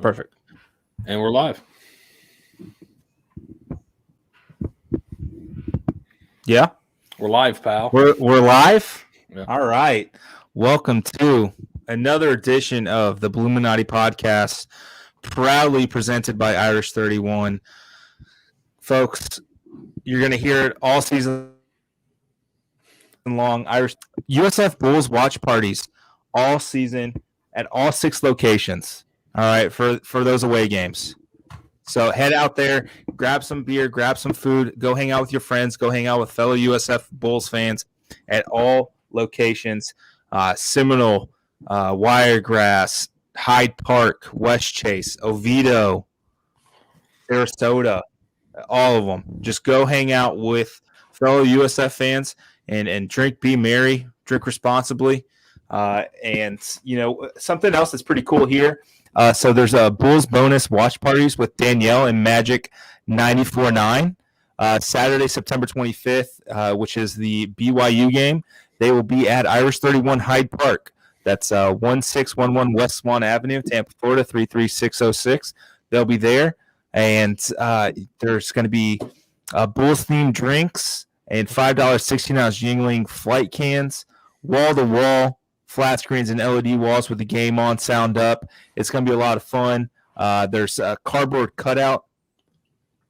Perfect. And we're live. Yeah, we're live, pal. We're live. Yeah. All right. Welcome to another edition of the Bulluminati podcast, proudly presented by Irish 31. Folks, you're going to hear it all season long. Irish USF Bulls watch parties all season at all 6 locations. All right, for those away games. So head out there, grab some beer, grab some food, go hang out with your friends, go hang out with fellow USF Bulls fans at all locations. Seminole, Wiregrass, Hyde Park, West Chase, Oviedo, Sarasota, all of them. Just go hang out with fellow USF fans and drink, be merry, drink responsibly. And, you know, something else that's pretty cool here. So there's a Bulls bonus watch parties with Danielle and Magic 94.9. Saturday, September 25th, which is the BYU game. They will be at Irish 31 Hyde Park. That's 1611 West Swan Avenue, Tampa, Florida, 33606. They'll be there. And there's going to be Bulls-themed drinks and $5 16-ounce Yingling flight cans, wall-to-wall, flat screens and LED walls with the game on, sound up. It's going to be a lot of fun. There's a cardboard cutout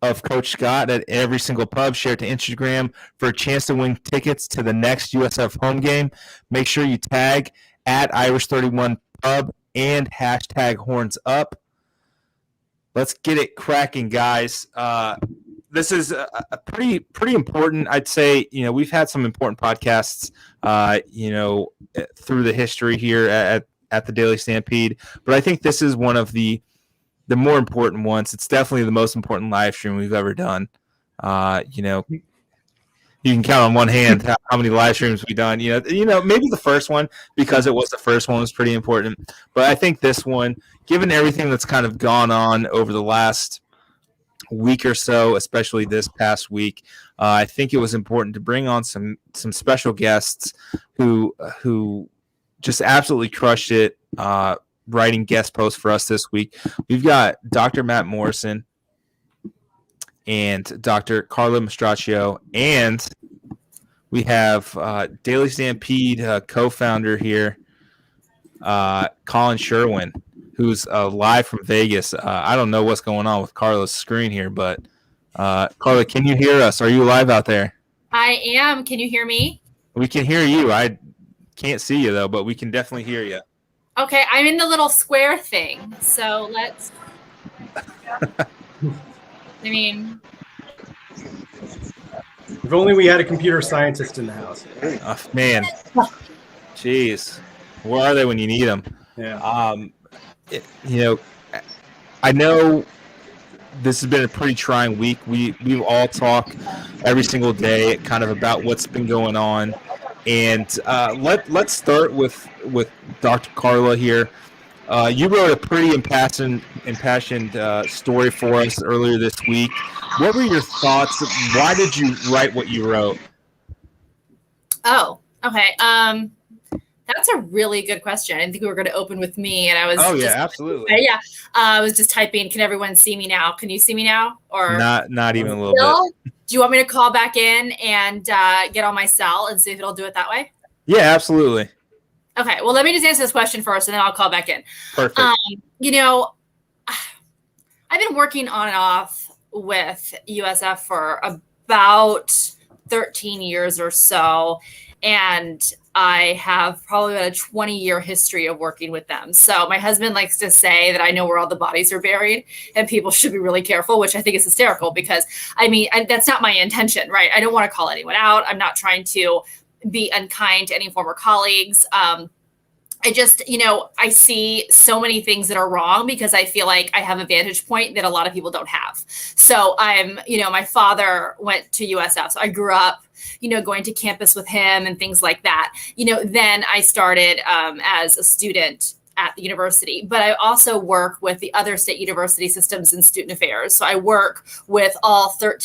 of Coach Scott at every single pub. Share it to Instagram for a chance to win tickets to the next USF home game. Make sure you tag at Irish 31 Pub and hashtag Horns Up. Let's get it cracking, guys. This is a pretty important. I'd say, you know, we've had some important podcasts, through the history here at the Daily Stampede, but I think this is one of the more important ones. It's definitely the most important live stream we've ever done. You can count on one hand how many live streams we've done. You know, maybe the first one, because it was the first one, was pretty important. But I think this one, given everything that's kind of gone on over the last week or so, especially this past week, I think it was important to bring on some special guests who just absolutely crushed it, writing guest posts for us this week. We've got Dr. Matt Morrison and Dr. Carla Mastraccio, and we have Daily Stampede co-founder here, Colin Sherwin, who's live from Vegas. I don't know what's going on with Carla's screen here, but Carla, can you hear us? Are you live out there? I am. Can you hear me? We can hear you. I can't see you, though, but we can definitely hear you. Okay, I'm in the little square thing, so let's... I mean... If only we had a computer scientist in the house. Oh, man. Jeez. Where are they when you need them? Yeah. I know this has been a pretty trying week. We all talk every single day kind of about what's been going on. And let's start with Dr. Carla here. You wrote a pretty impassioned story for us earlier this week. What were your thoughts? Why did you write what you wrote? Oh, okay. That's a really good question. I didn't think we were going to open with me, and I was. Oh yeah, absolutely. Yeah, I was just typing. Can everyone see me now? Can you see me now? Or not even a little bit. Do you want me to call back in and get on my cell and see if it'll do it that way? Yeah, absolutely. Okay, well, let me just answer this question first, and then I'll call back in. Perfect. I've been working on and off with USF for about 13 years or so, and I have probably about a 20-year history of working with them. So my husband likes to say that I know where all the bodies are buried, and people should be really careful, which I think is hysterical because, that's not my intention, right? I don't want to call anyone out. I'm not trying to be unkind to any former colleagues. I just, I see so many things that are wrong because I feel like I have a vantage point that a lot of people don't have. So my father went to USF. So I grew up, going to campus with him and things like that. Then I started as a student at the university, but I also work with the other state university systems in student affairs. So I work with all 12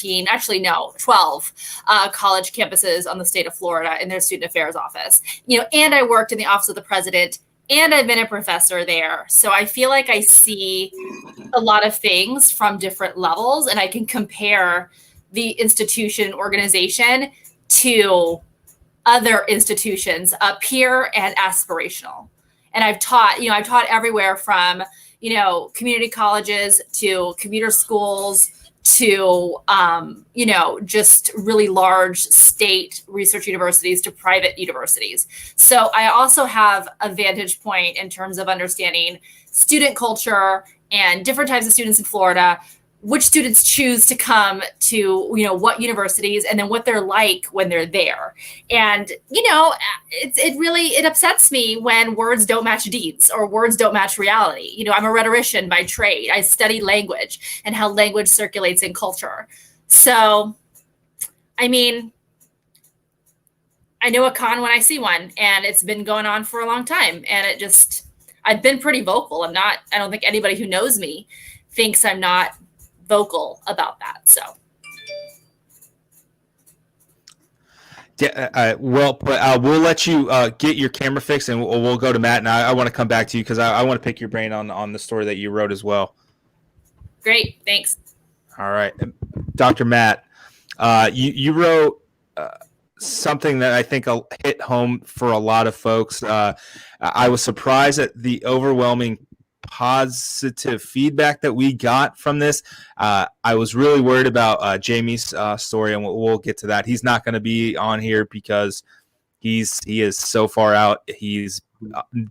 college campuses on the state of Florida in their student affairs office, and I worked in the office of the president and I've been a professor there. So I feel like I see a lot of things from different levels, and I can compare the institution organization to other institutions, peer and aspirational. And I've taught everywhere from, community colleges to commuter schools to, just really large state research universities to private universities. So I also have a vantage point in terms of understanding student culture and different types of students in Florida, which students choose to come to, what universities, and then what they're like when they're there. And, it upsets me when words don't match deeds or words don't match reality. I'm a rhetorician by trade. I study language and how language circulates in culture. So, I know a con when I see one, and it's been going on for a long time. And I've been pretty vocal. I don't think anybody who knows me thinks I'm not vocal about that. So yeah, we'll let you get your camera fixed, and we'll go to Matt. And I want to come back to you because I want to pick your brain on the story that you wrote as well. Great, thanks. All right, Dr. Matt, you wrote something that I think will hit home for a lot of folks. I was surprised at the overwhelming positive feedback that we got from this. I was really worried about Jamie's story, and we'll get to that. He's not going to be on here because he is so far out. He's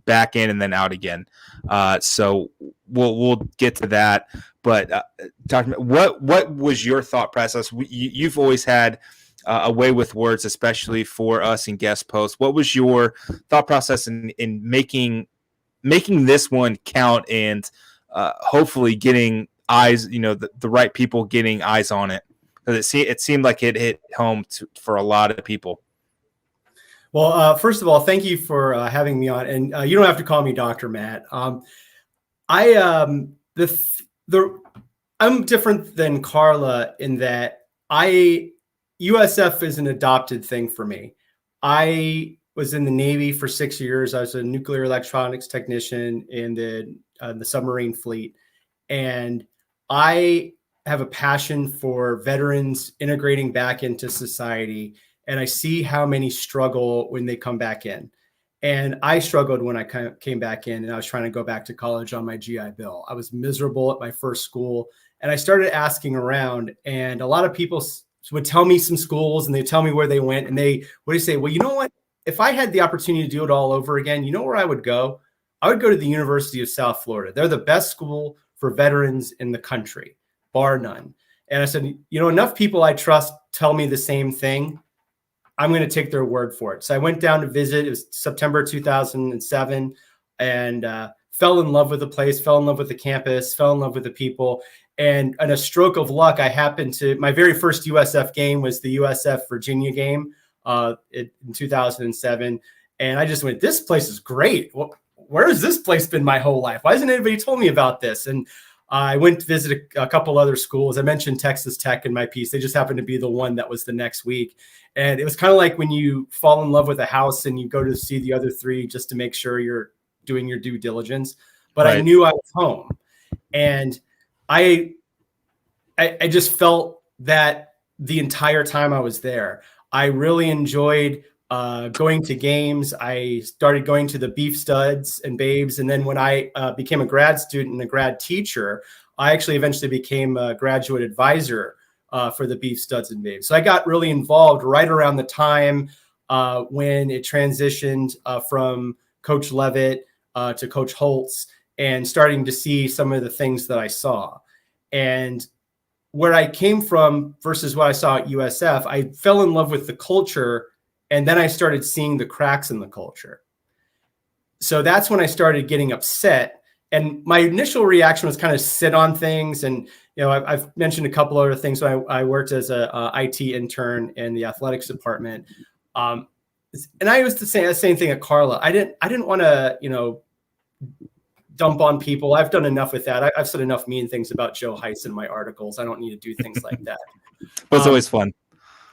back in and then out again. So we'll get to that. But Dr. What was your thought process? You've always had a way with words, especially for us in guest posts. What was your thought process in making this one count and hopefully getting eyes, the right people getting eyes on it? Because it seemed like it hit home for a lot of people. Well, first of all, thank you for having me on, and you don't have to call me Dr. Matt. I'm different than Carla in that USF is an adopted thing for me. I was in the Navy for 6 years. I was a nuclear electronics technician in the submarine fleet. And I have a passion for veterans integrating back into society. And I see how many struggle when they come back in. And I struggled when I came back in, and I was trying to go back to college on my GI Bill. I was miserable at my first school. And I started asking around, and a lot of people would tell me some schools, and they tell me where they went. And they would say, well, you know what? If I had the opportunity to do it all over again, you know where I would go? I would go to the University of South Florida. They're the best school for veterans in the country, bar none. And I said, enough people I trust tell me the same thing. I'm going to take their word for it. So I went down to visit. It was September 2007, and fell in love with the place, fell in love with the campus, fell in love with the people. And in a stroke of luck, my very first USF game was the USF Virginia game. In 2007. And I just went, this place is great. Well, where has this place been my whole life? Why hasn't anybody told me about this? And I went to visit a couple other schools. I mentioned Texas Tech in my piece. They just happened to be the one that was the next week. And it was kind of like when you fall in love with a house and you go to see the other three just to make sure you're doing your due diligence. But right. I knew I was home. And I just felt that the entire time I was there. I really enjoyed going to games. I started going to the Beef Studs and Babes. And then when I became a grad student and a grad teacher, I actually eventually became a graduate advisor for the Beef Studs and Babes. So I got really involved right around the time when it transitioned from Coach Levitt to Coach Holtz, and starting to see some of the things that I saw. And where I came from versus what I saw at USF, I fell in love with the culture, and then I started seeing the cracks in the culture. So that's when I started getting upset. And my initial reaction was kind of sit on things. And, I've mentioned a couple other things. So I worked as a IT intern in the athletics department. And I was the same thing at Carla. I didn't want to, dump on people. I've done enough with that. I've said enough mean things about Joe Heiss in my articles. I don't need to do things like that. But it's always fun.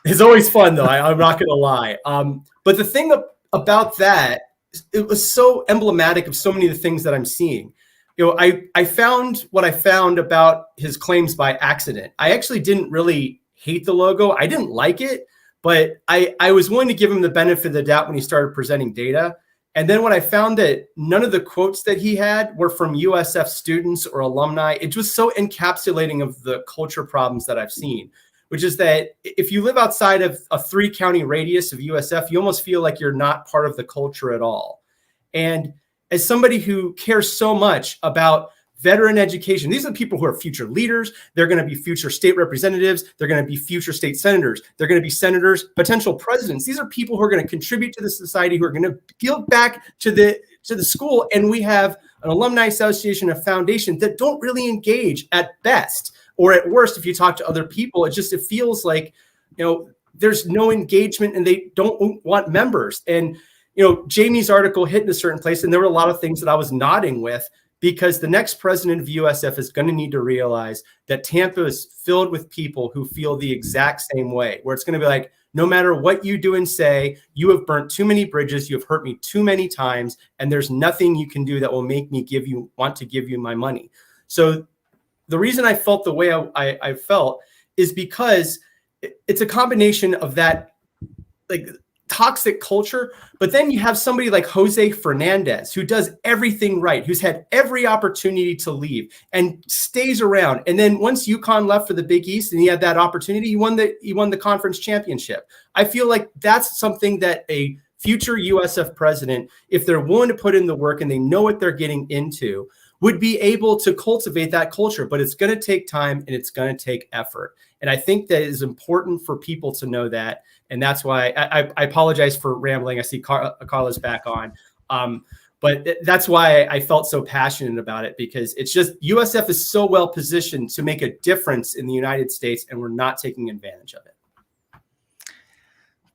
It's always fun, though. I'm not going to lie. But the thing about that, it was so emblematic of so many of the things that I'm seeing. You know, I found what I found about his claims by accident. I actually didn't really hate the logo. I didn't like it, but I was willing to give him the benefit of the doubt when he started presenting data. And then when I found that none of the quotes that he had were from USF students or alumni, it was so encapsulating of the culture problems that I've seen, which is that if you live outside of a 3-county radius of USF, you almost feel like you're not part of the culture at all. And as somebody who cares so much about veteran education, these are the people who are future leaders. They're going to be future state representatives. They're going to be future state senators. They're going to be senators, potential presidents. These are people who are going to contribute to the society, who are going to give back to the school. And we have an alumni association, a foundation that don't really engage at best, or at worst, if you talk to other people, it feels like, you know, there's no engagement and they don't want members. And, you know, Jamie's article hit in a certain place, and there were a lot of things that I was nodding with, because the next president of USF is going to need to realize that Tampa is filled with people who feel the exact same way, where it's going to be like, no matter what you do and say, you have burnt too many bridges, you have hurt me too many times, and there's nothing you can do that will make me want to give you my money. So the reason I felt the way I felt is because it's a combination of that, like, toxic culture, but then you have somebody like Jose Fernandez, who does everything right, who's had every opportunity to leave and stays around. And then once UConn left for the Big East and he had that opportunity, he won the conference championship. I feel like that's something that a future USF president, if they're willing to put in the work and they know what they're getting into, would be able to cultivate that culture. But it's going to take time and it's going to take effort. And I think that is important for people to know that. And that's why I apologize for rambling. I see Carla's back on. But that's why I felt so passionate about it, because it's just USF is so well positioned to make a difference in the United States, and we're not taking advantage of it.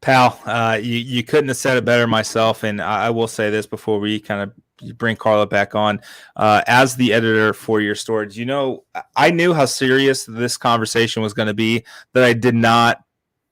Pal, you couldn't have said it better myself. And I will say this before we kind of bring Carla back on. As the editor for your story, you know, I knew how serious this conversation was going to be, that I did not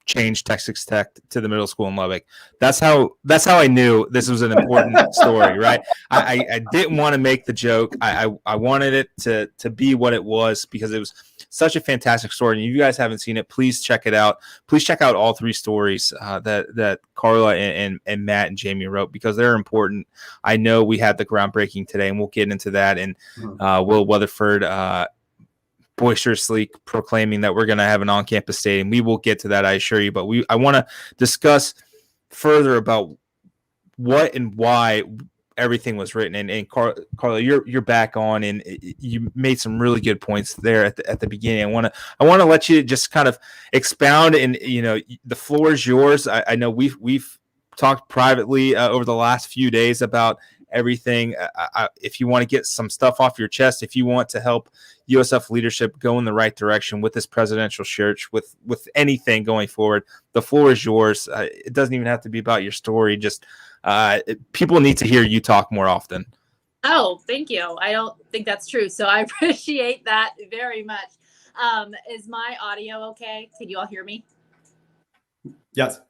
change Texas Tech to the middle school in Lubbock. That's how I knew this was an important story, right? I didn't want to make the joke. I wanted it to be what it was, because it was such a fantastic story. And if you guys haven't seen it, please check it out. Please check out all 3 stories that Carla and Matt and Jamie wrote, because they're important. I know we had the groundbreaking today, and we'll get into that. And Will Weatherford boisterously proclaiming that we're going to have an on-campus stadium. We will get to that, I assure you. But I want to discuss further about what and why everything was written. And Carla, you're back on, and you made some really good points there at the beginning. I want to let you just kind of expound, and you know, the floor is yours. I know we've talked privately over the last few days about everything. If you want to get some stuff off your chest, if you want to help USF leadership go in the right direction with this presidential search, with anything going forward, the floor is yours. It doesn't even have to be about your story. Just people need to hear you talk more often. Oh, thank you. I don't think that's true, so I appreciate that very much. Is my audio okay? Can you all hear me? Yes.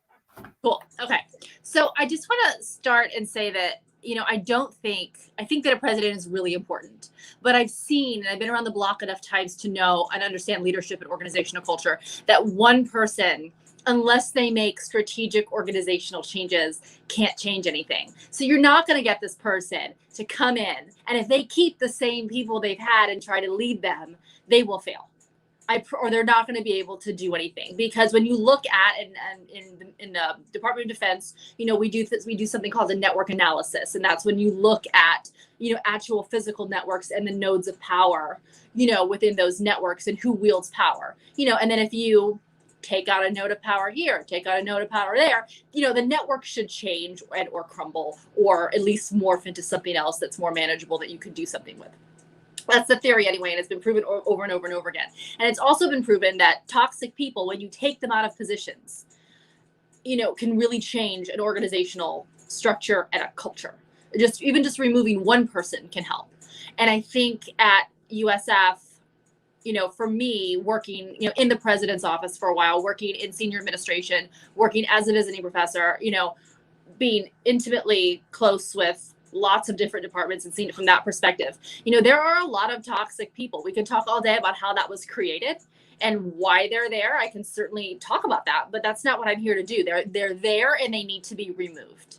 Cool. Okay. So I just want to start and say that, you know, I think that a president is really important, but I've seen, and I've been around the block enough times to know and understand leadership and organizational culture, that one person, unless they make strategic organizational changes, can't change anything. So you're not going to get this person to come in, and if they keep the same people they've had and try to lead them, they will fail. Or they're not going to be able to do anything, because when you look at in the Department of Defense, you know, we do something called a network analysis, and that's when you look at, you know, actual physical networks and the nodes of power, you know, within those networks and who wields power, you know, and then if you take out a node of power here, take out a node of power there, you know, the network should change or crumble, or at least morph into something else that's more manageable that you could do something with. That's the theory anyway, and it's been proven over and over and over again. And it's also been proven that toxic people, when you take them out of positions, you know, can really change an organizational structure and a culture. Even just removing one person can help. And I think at USF, you know, for me, working, you know, in the president's office for a while, working in senior administration, working as a visiting professor, you know, being intimately close with lots of different departments and seeing it from that perspective. There are a lot of toxic people. We can talk all day about how that was created and why they're there. I can certainly talk about that, but that's not what I'm here to do. They're there and they need to be removed.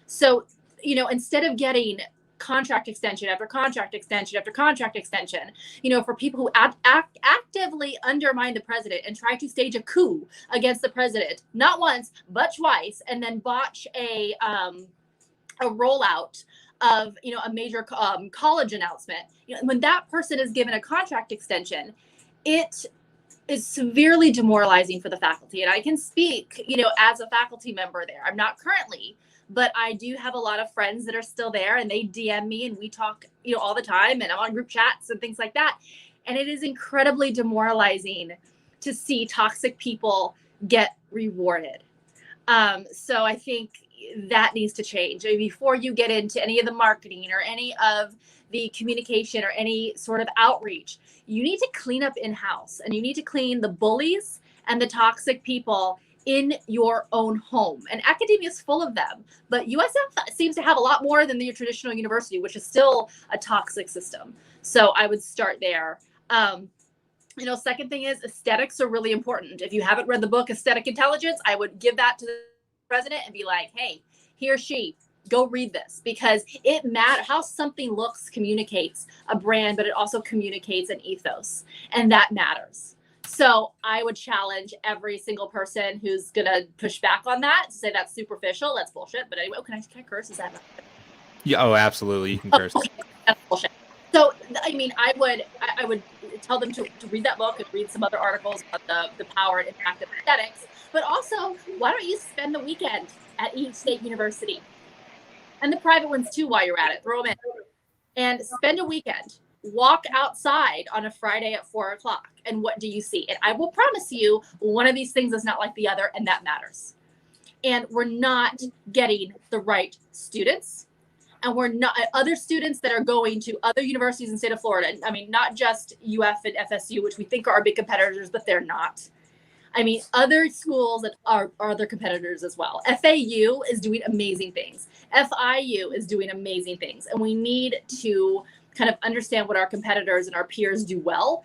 So, instead of getting contract extension after contract extension after contract extension, for people who actively undermine the president and try to stage a coup against the president, not once, but twice, and then botch a rollout of, a major college announcement, when that person is given a contract extension, it is severely demoralizing for the faculty. And I can speak, as a faculty member there. I'm not currently, but I do have a lot of friends that are still there, and they DM me and we talk, all the time, and I'm on group chats and things like that. And it is incredibly demoralizing to see toxic people get rewarded. So I think that needs to change. I mean, before you get into any of the marketing or any of the communication or any sort of outreach, you need to clean up in-house, and you need to clean the bullies and the toxic people in your own home. And academia is full of them, but USF seems to have a lot more than the traditional university, which is still a toxic system. So I would start there. Second thing is aesthetics are really important. If you haven't read the book Aesthetic Intelligence, I would give that to the president and be like, hey, he or she, go read this, because it matters. How something looks communicates a brand, but it also communicates an ethos, and that matters. So I would challenge every single person who's going to push back on that to say that's superficial, that's bullshit. But anyway, can I curse? Is that not? Yeah, oh, absolutely. You can curse. That's bullshit. So, I mean, I would tell them to read that book and read some other articles about the power and impact of aesthetics. But also, why don't you spend the weekend at each state university? And the private ones too, while you're at it. Throw them in. And spend a weekend. Walk outside on a Friday at 4:00. And what do you see? And I will promise you, one of these things is not like the other, and that matters. And we're not getting the right students. And we're not other students that are going to other universities in the state of Florida. I mean, not just UF and FSU, which we think are our big competitors, but they're not. I mean, other schools that are other competitors as well. FAU is doing amazing things. FIU is doing amazing things. And we need to kind of understand what our competitors and our peers do well,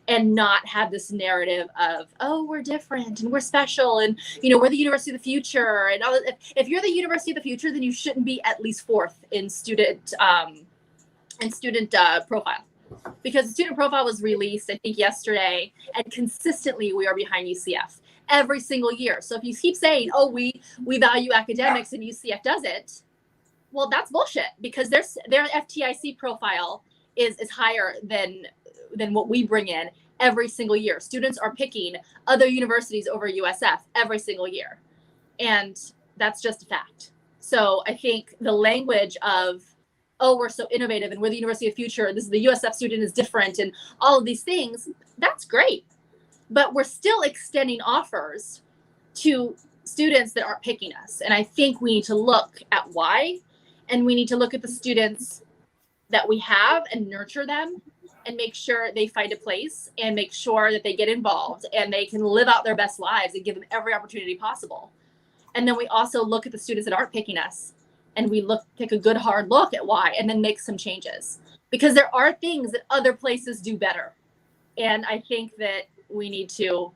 and not have this narrative of, oh, we're different and we're special and, we're the university of the future. And all. If you're the university of the future, then you shouldn't be at least fourth in student profile. Because the student profile was released, I think, yesterday, and consistently we are behind UCF every single year. So if you keep saying, oh, we value academics and UCF doesn't, well, that's bullshit, because their FTIC profile is higher than what we bring in every single year. Students are picking other universities over USF every single year. And that's just a fact. So I think the language of, oh, we're so innovative and we're the university of the future, this is the USF student is different, and all of these things, that's great. But we're still extending offers to students that aren't picking us. And I think we need to look at why, and we need to look at the students that we have and nurture them and make sure they find a place and make sure that they get involved and they can live out their best lives and give them every opportunity possible. And then we also look at the students that aren't picking us, and we take a good hard look at why, and then make some changes, because there are things that other places do better. And I think that we need to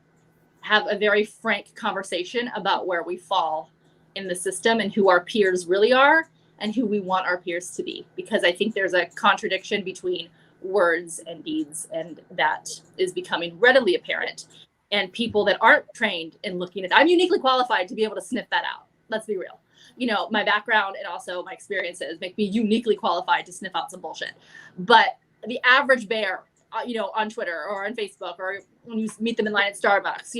have a very frank conversation about where we fall in the system and who our peers really are and who we want our peers to be, because I think there's a contradiction between words and deeds, and that is becoming readily apparent. And people that aren't trained in looking at that, I'm uniquely qualified to be able to sniff that out. Let's be real. My background and also my experiences make me uniquely qualified to sniff out some bullshit. But the average bear, on Twitter or on Facebook, or when you meet them in line at Starbucks,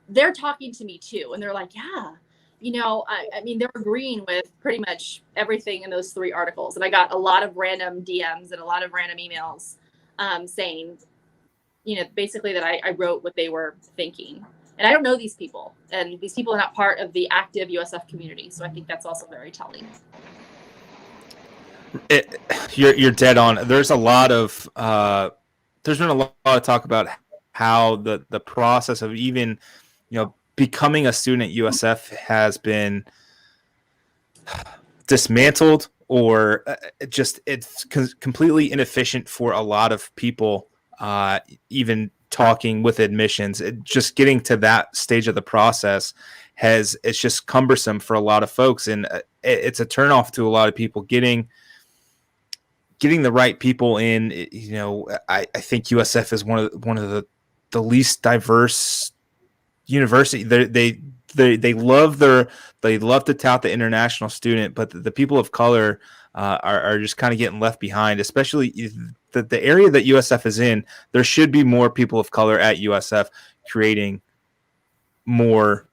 they're talking to me too. And they're like, yeah, I mean, they're agreeing with pretty much everything in those 3 articles. And I got a lot of random DMs and a lot of random emails saying, basically that I wrote what they were thinking. And I don't know these people, and these people are not part of the active USF community. So I think that's also very telling. You're dead on. There's a lot of there's been a lot of talk about how the process of even becoming a student at USF has been dismantled, or it's completely inefficient for a lot of people. Even talking with admissions, just getting to that stage of the process it's just cumbersome for a lot of folks, and it's a turnoff to a lot of people getting the right people in. I think USF is one of the least diverse university. They love to tout the international student, but the people of color are just kind of getting left behind, especially the area that USF is in. There should be more people of color at USF, creating more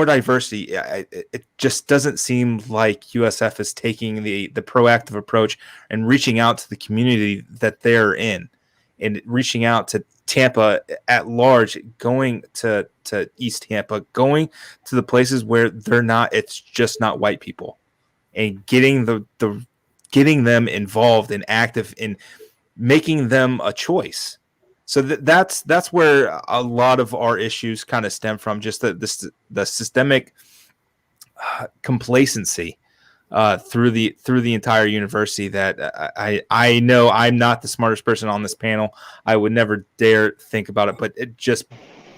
diversity. It just doesn't seem like USF is taking the proactive approach and reaching out to the community that they're in, and reaching out to Tampa at large, going to East Tampa, going to the places where it's just not white people, and getting getting them involved and active in making them a choice. So that's where a lot of our issues kind of stem from, just the systemic complacency through the entire university. That I know I'm not the smartest person on this panel. I would never dare think about it, but it just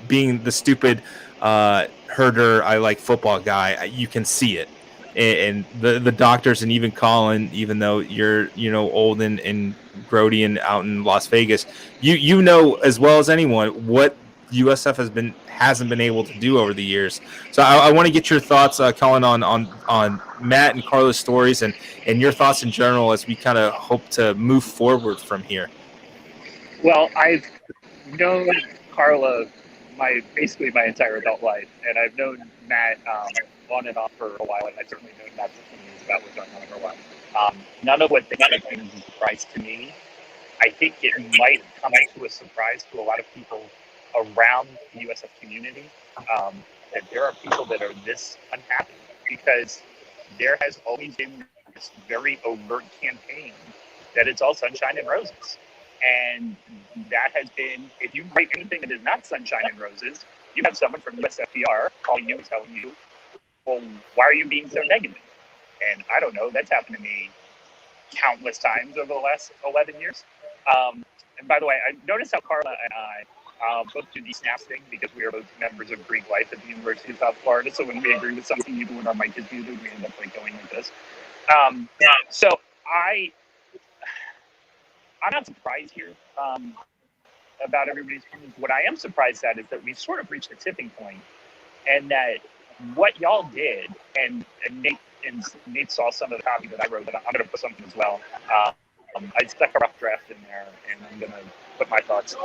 being the stupid herder, I like football guy, you can see it. And the doctors, and even Colin, even though you're old and grody and out in Las Vegas, you know as well as anyone what USF hasn't been able to do over the years. So I want to get your thoughts, Colin, on Matt and Carla's stories, and your thoughts in general as we kind of hope to move forward from here. Well, I've known Carla basically my entire adult life, and I've known Matt on and off for a while, and I've certainly known Matt's opinions about what's going on for a while. None of what they said is a surprise to me. I think it might come to a surprise to a lot of people around the USF community that there are people that are this unhappy, because there has always been this very overt campaign that it's all sunshine and roses. And that has been, if you write anything that is not sunshine and roses, you have someone from USFPR calling you and telling you, well, why are you being so negative? And I don't know, that's happened to me countless times over the last 11 years. And by the way, I noticed how Carla and I both do the snaps thing, because we are both members of Greek life at the University of South Florida. So when we agree with something, even when our mic is muted, we end up going like this. So I'm not surprised here about everybody's opinions. What I am surprised at is that we've sort of reached a tipping point, and that what y'all did, and Nate saw some of the copy that I wrote, but I'm going to put something as well. I stuck a rough draft in there, and I'm going to put my thoughts.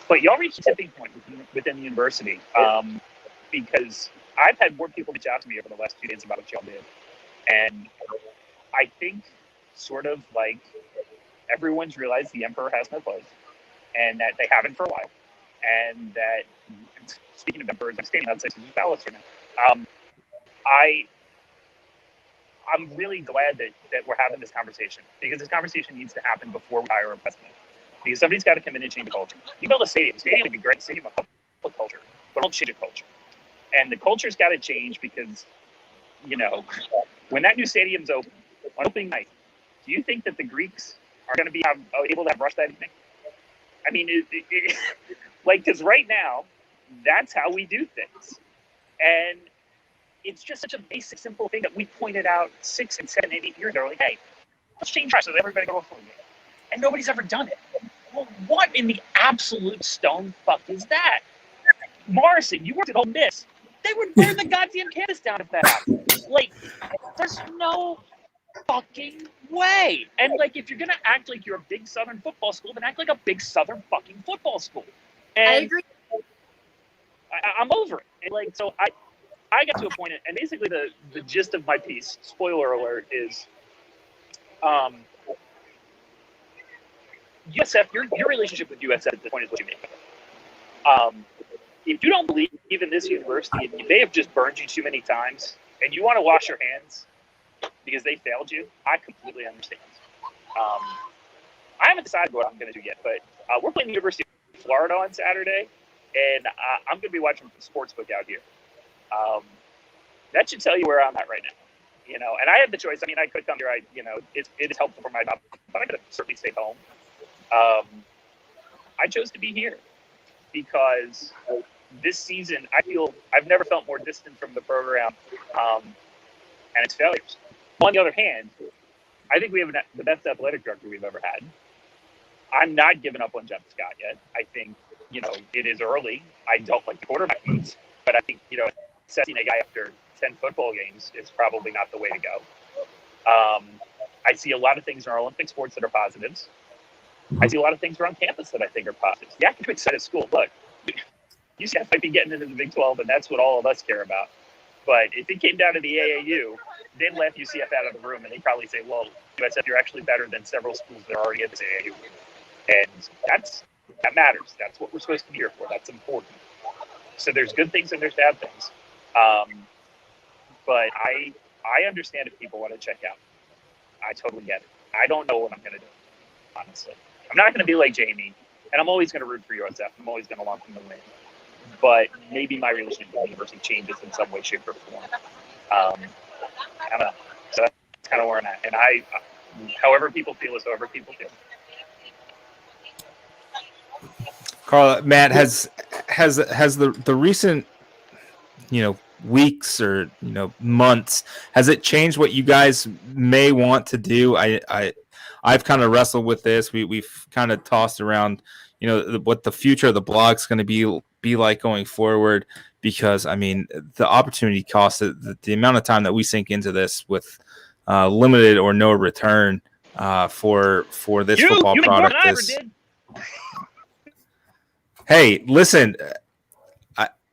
But y'all reached a tipping point within the university, because I've had more people reach out to me over the last 2 days about what y'all did. And I think sort of like everyone's realized the emperor has no clothes, and that they haven't for a while. And that, speaking of emperors, I'm standing outside Caesar's Palace right now. I'm really glad that we're having this conversation, because this conversation needs to happen before we hire a president. Because somebody's got to come in and change the culture. You build a stadium. Stadium would be great. Stadium would help culture, but don't change the culture. And the culture's got to change, because, when that new stadium's open on opening night, do you think that the Greeks are going to be able to have rush that evening? I mean, because right now, that's how we do things. And it's just such a basic, simple thing that we pointed out 6 and 7 and 8 years ago. Like, hey, let's change rush so that everybody go for it. And nobody's ever done it. Well, what in the absolute stone fuck is that? Morrison, you worked at Ole Miss. They would burn the goddamn campus down if that happened. Like, there's no fucking way. And if you're gonna act like you're a big Southern football school, then act like a big Southern fucking football school. And I agree. I'm over it. And so I got to a point, and basically the gist of my piece, spoiler alert, is USF, your relationship with USF at this point is what you make. If you don't believe in this university, and they have just burned you too many times, and you want to wash your hands because they failed you, I completely understand. I haven't decided what I'm going to do yet, but we're playing the University of Florida on Saturday, and I'm going to be watching the sportsbook out here. That should tell you where I'm at right now. And I had the choice. I mean, I could come here. It is helpful for my job, but I could have certainly stayed home. I chose to be here because this season, I feel I've never felt more distant from the program and its failures. On the other hand, I think we have the best athletic director we've ever had. I'm not giving up on Jeff Scott yet. I think, it is early. I don't like the quarterback moves, but I think, assessing a guy after 10 football games is probably not the way to go. I see a lot of things in our Olympic sports that are positives. I see a lot of things around campus that I think are positives. The academic side of school, look, UCF might be getting into the Big 12, and that's what all of us care about. But if it came down to the AAU, they'd laugh UCF out of the room, and they'd probably say, well, USF, you're actually better than several schools that are already in this AAU. And that matters. That's what we're supposed to be here for. That's important. So there's good things and there's bad things. But I understand if people want to check out. I totally get it. I don't know what I'm going to do, honestly. I'm not going to be like Jamie, and I'm always going to root for USF. I'm always going to want them to win. But maybe my relationship with the university changes in some way, shape, or form. I don't know. So that's kind of where I'm at. And however people feel is however people feel. Carla, Matt, has the recent, weeks or months, has it changed what you guys may want to do? I've kind of wrestled with this. We've kind of tossed around, what the future of the blog's going to be like going forward, because I mean the opportunity cost, the amount of time that we sink into this with limited or no return for this football product is. Hey, listen,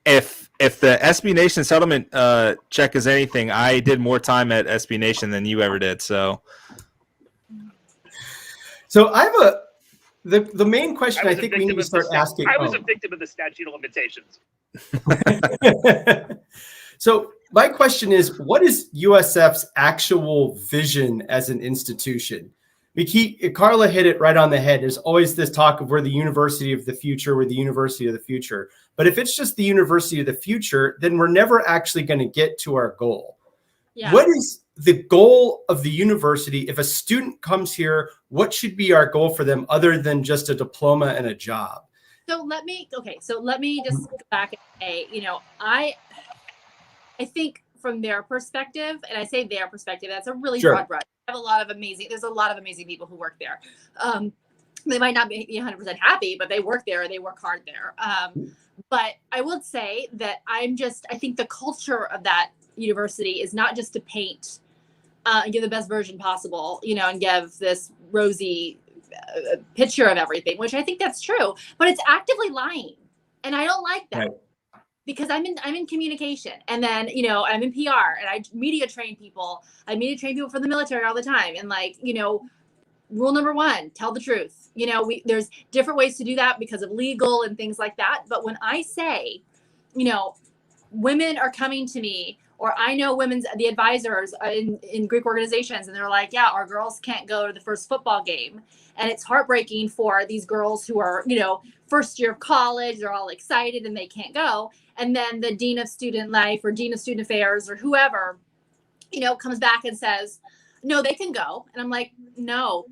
if the SB Nation settlement check is anything, I did more time at SB Nation than you ever did. So I have the main question I think we need to start asking. I was a victim of the statute of limitations. So my question is, what is USF's actual vision as an institution? Carla hit it right on the head. There's always this talk of we're the university of the future, we're the university of the future. But if it's just the university of the future, then we're never actually going to get to our goal. Yeah. What is the goal of the university? If a student comes here, what should be our goal for them other than just a diploma and a job? So let me just go back and say, I think from their perspective, and I say their perspective, that's a really broad brush. There's a lot of amazing people who work there. They might not be 100% happy, but they work there and they work hard there. But I would say that I think the culture of that university is not just to paint and give the best version possible, and give this rosy picture of everything, which I think that's true, but it's actively lying. And I don't like that. Right. Because I'm in communication, and then I'm in PR, and I media train people. I media train people for the military all the time, and rule number one: tell the truth. There's different ways to do that because of legal and things like that. But when I say, women are coming to me, or I know the advisors in Greek organizations, and they're like, yeah, our girls can't go to the first football game, and it's heartbreaking for these girls who are first year of college. They're all excited and they can't go. And then the dean of student life or dean of student affairs or whoever, comes back and says, no, they can go. And I'm like, no,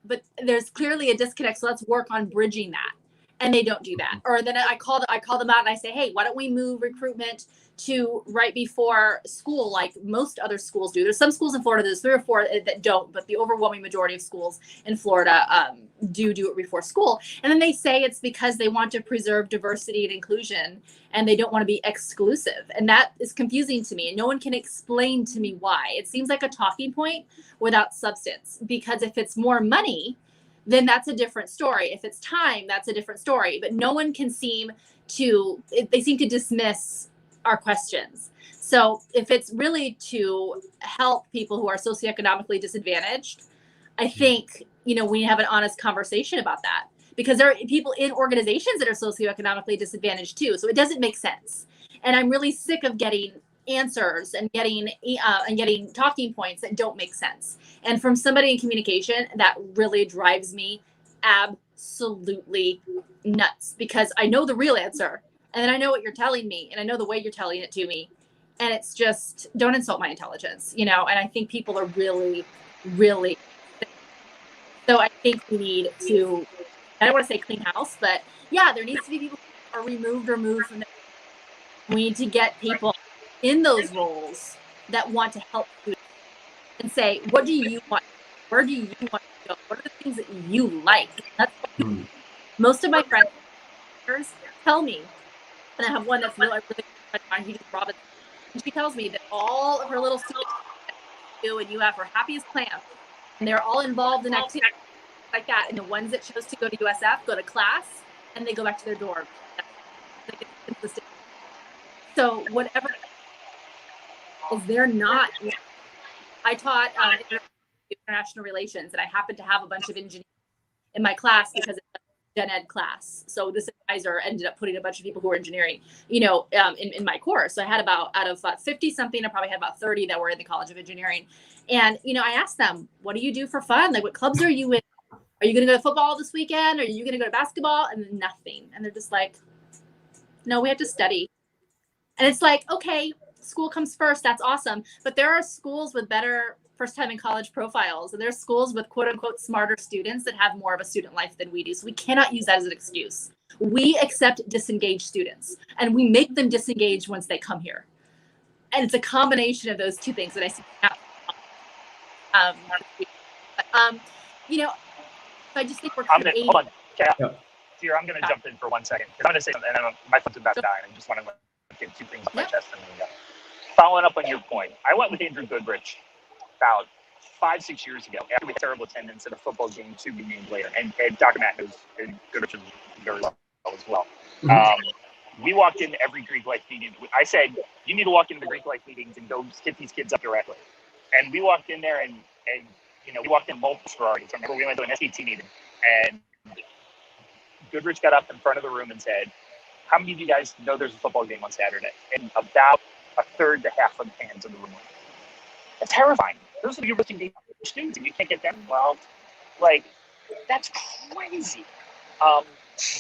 but there's clearly a disconnect. So let's work on bridging that. And they don't do that. Or then I call them out and I say, hey, why don't we move recruitment to right before school, like most other schools do. There's some schools in Florida, there's 3 or 4 that don't, but the overwhelming majority of schools in Florida do it before school. And then they say it's because they want to preserve diversity and inclusion, and they don't want to be exclusive. And that is confusing to me. And no one can explain to me why. It seems like a talking point without substance, because if it's more money, then that's a different story. If it's time, that's a different story. But no one can they seem to dismiss our questions. So if it's really to help people who are socioeconomically disadvantaged, I think, we have an honest conversation about that, because there are people in organizations that are socioeconomically disadvantaged too. So it doesn't make sense. And I'm really sick of getting answers and getting talking points that don't make sense. And from somebody in communication, that really drives me absolutely nuts, because I know the real answer. And then I know what you're telling me, and I know the way you're telling it to me. And it's just, don't insult my intelligence, you know? And I think people are really, really, so I think we need to, I don't want to say clean house, but yeah, there needs to be people who are removed or moved from the, we need to get people in those roles that want to help students and say, what do you want? Where do you want to go? What are the things that you like? That's what most of my friends tell me, and I have one that's really fun, he just Robinson. And she tells me that all of her little students do, and you have her happiest plan, and they're all involved in activities like that. And the ones that chose to go to USF go to class, and they go back to their dorm. Like, it's consistent. So whatever, is they're not. I taught international relations, and I happened to have a bunch of engineers in my class because it's a gen ed class. So this advisor ended up putting a bunch of people who were engineering, you know, in my course. So I had out of 50 something, I probably had about 30 that were in the College of Engineering. And, you know, I asked them, what do you do for fun? Like, what clubs are you in? Are you going to go to football this weekend? Are you going to go to basketball? And then nothing. And they're just like, no, we have to study. And it's like, okay, school comes first. That's awesome. But there are schools with better first time in college profiles. And there's schools with quote unquote smarter students that have more of a student life than we do. So we cannot use that as an excuse. We accept disengaged students and we make them disengaged once they come here. And it's a combination of those two things that I see happen. You know, I just think we're creating. Hold on, Here, I'm going to jump in for 1 second. I'm going to say something, and my phone's about to die, and I just want to get two things off my chest. And then we go. Following up on your point, I went with Andrew Goodrich about 5-6 years ago after we had terrible attendance at a football game to be named later. And Dr. Matt knows Goodrich is very well as well. We walked into every Greek life meeting. I said, you need to walk into the Greek life meetings and go hit these kids up directly. And we walked in there and you know, we walked in multiple sororities. I remember we went to an SAT meeting and Goodrich got up in front of the room and said, how many of you guys know there's a football game on Saturday? And about a third to half of the hands in the room. That's terrifying. Those are your engaged students and you can't get them involved. Like, that's crazy.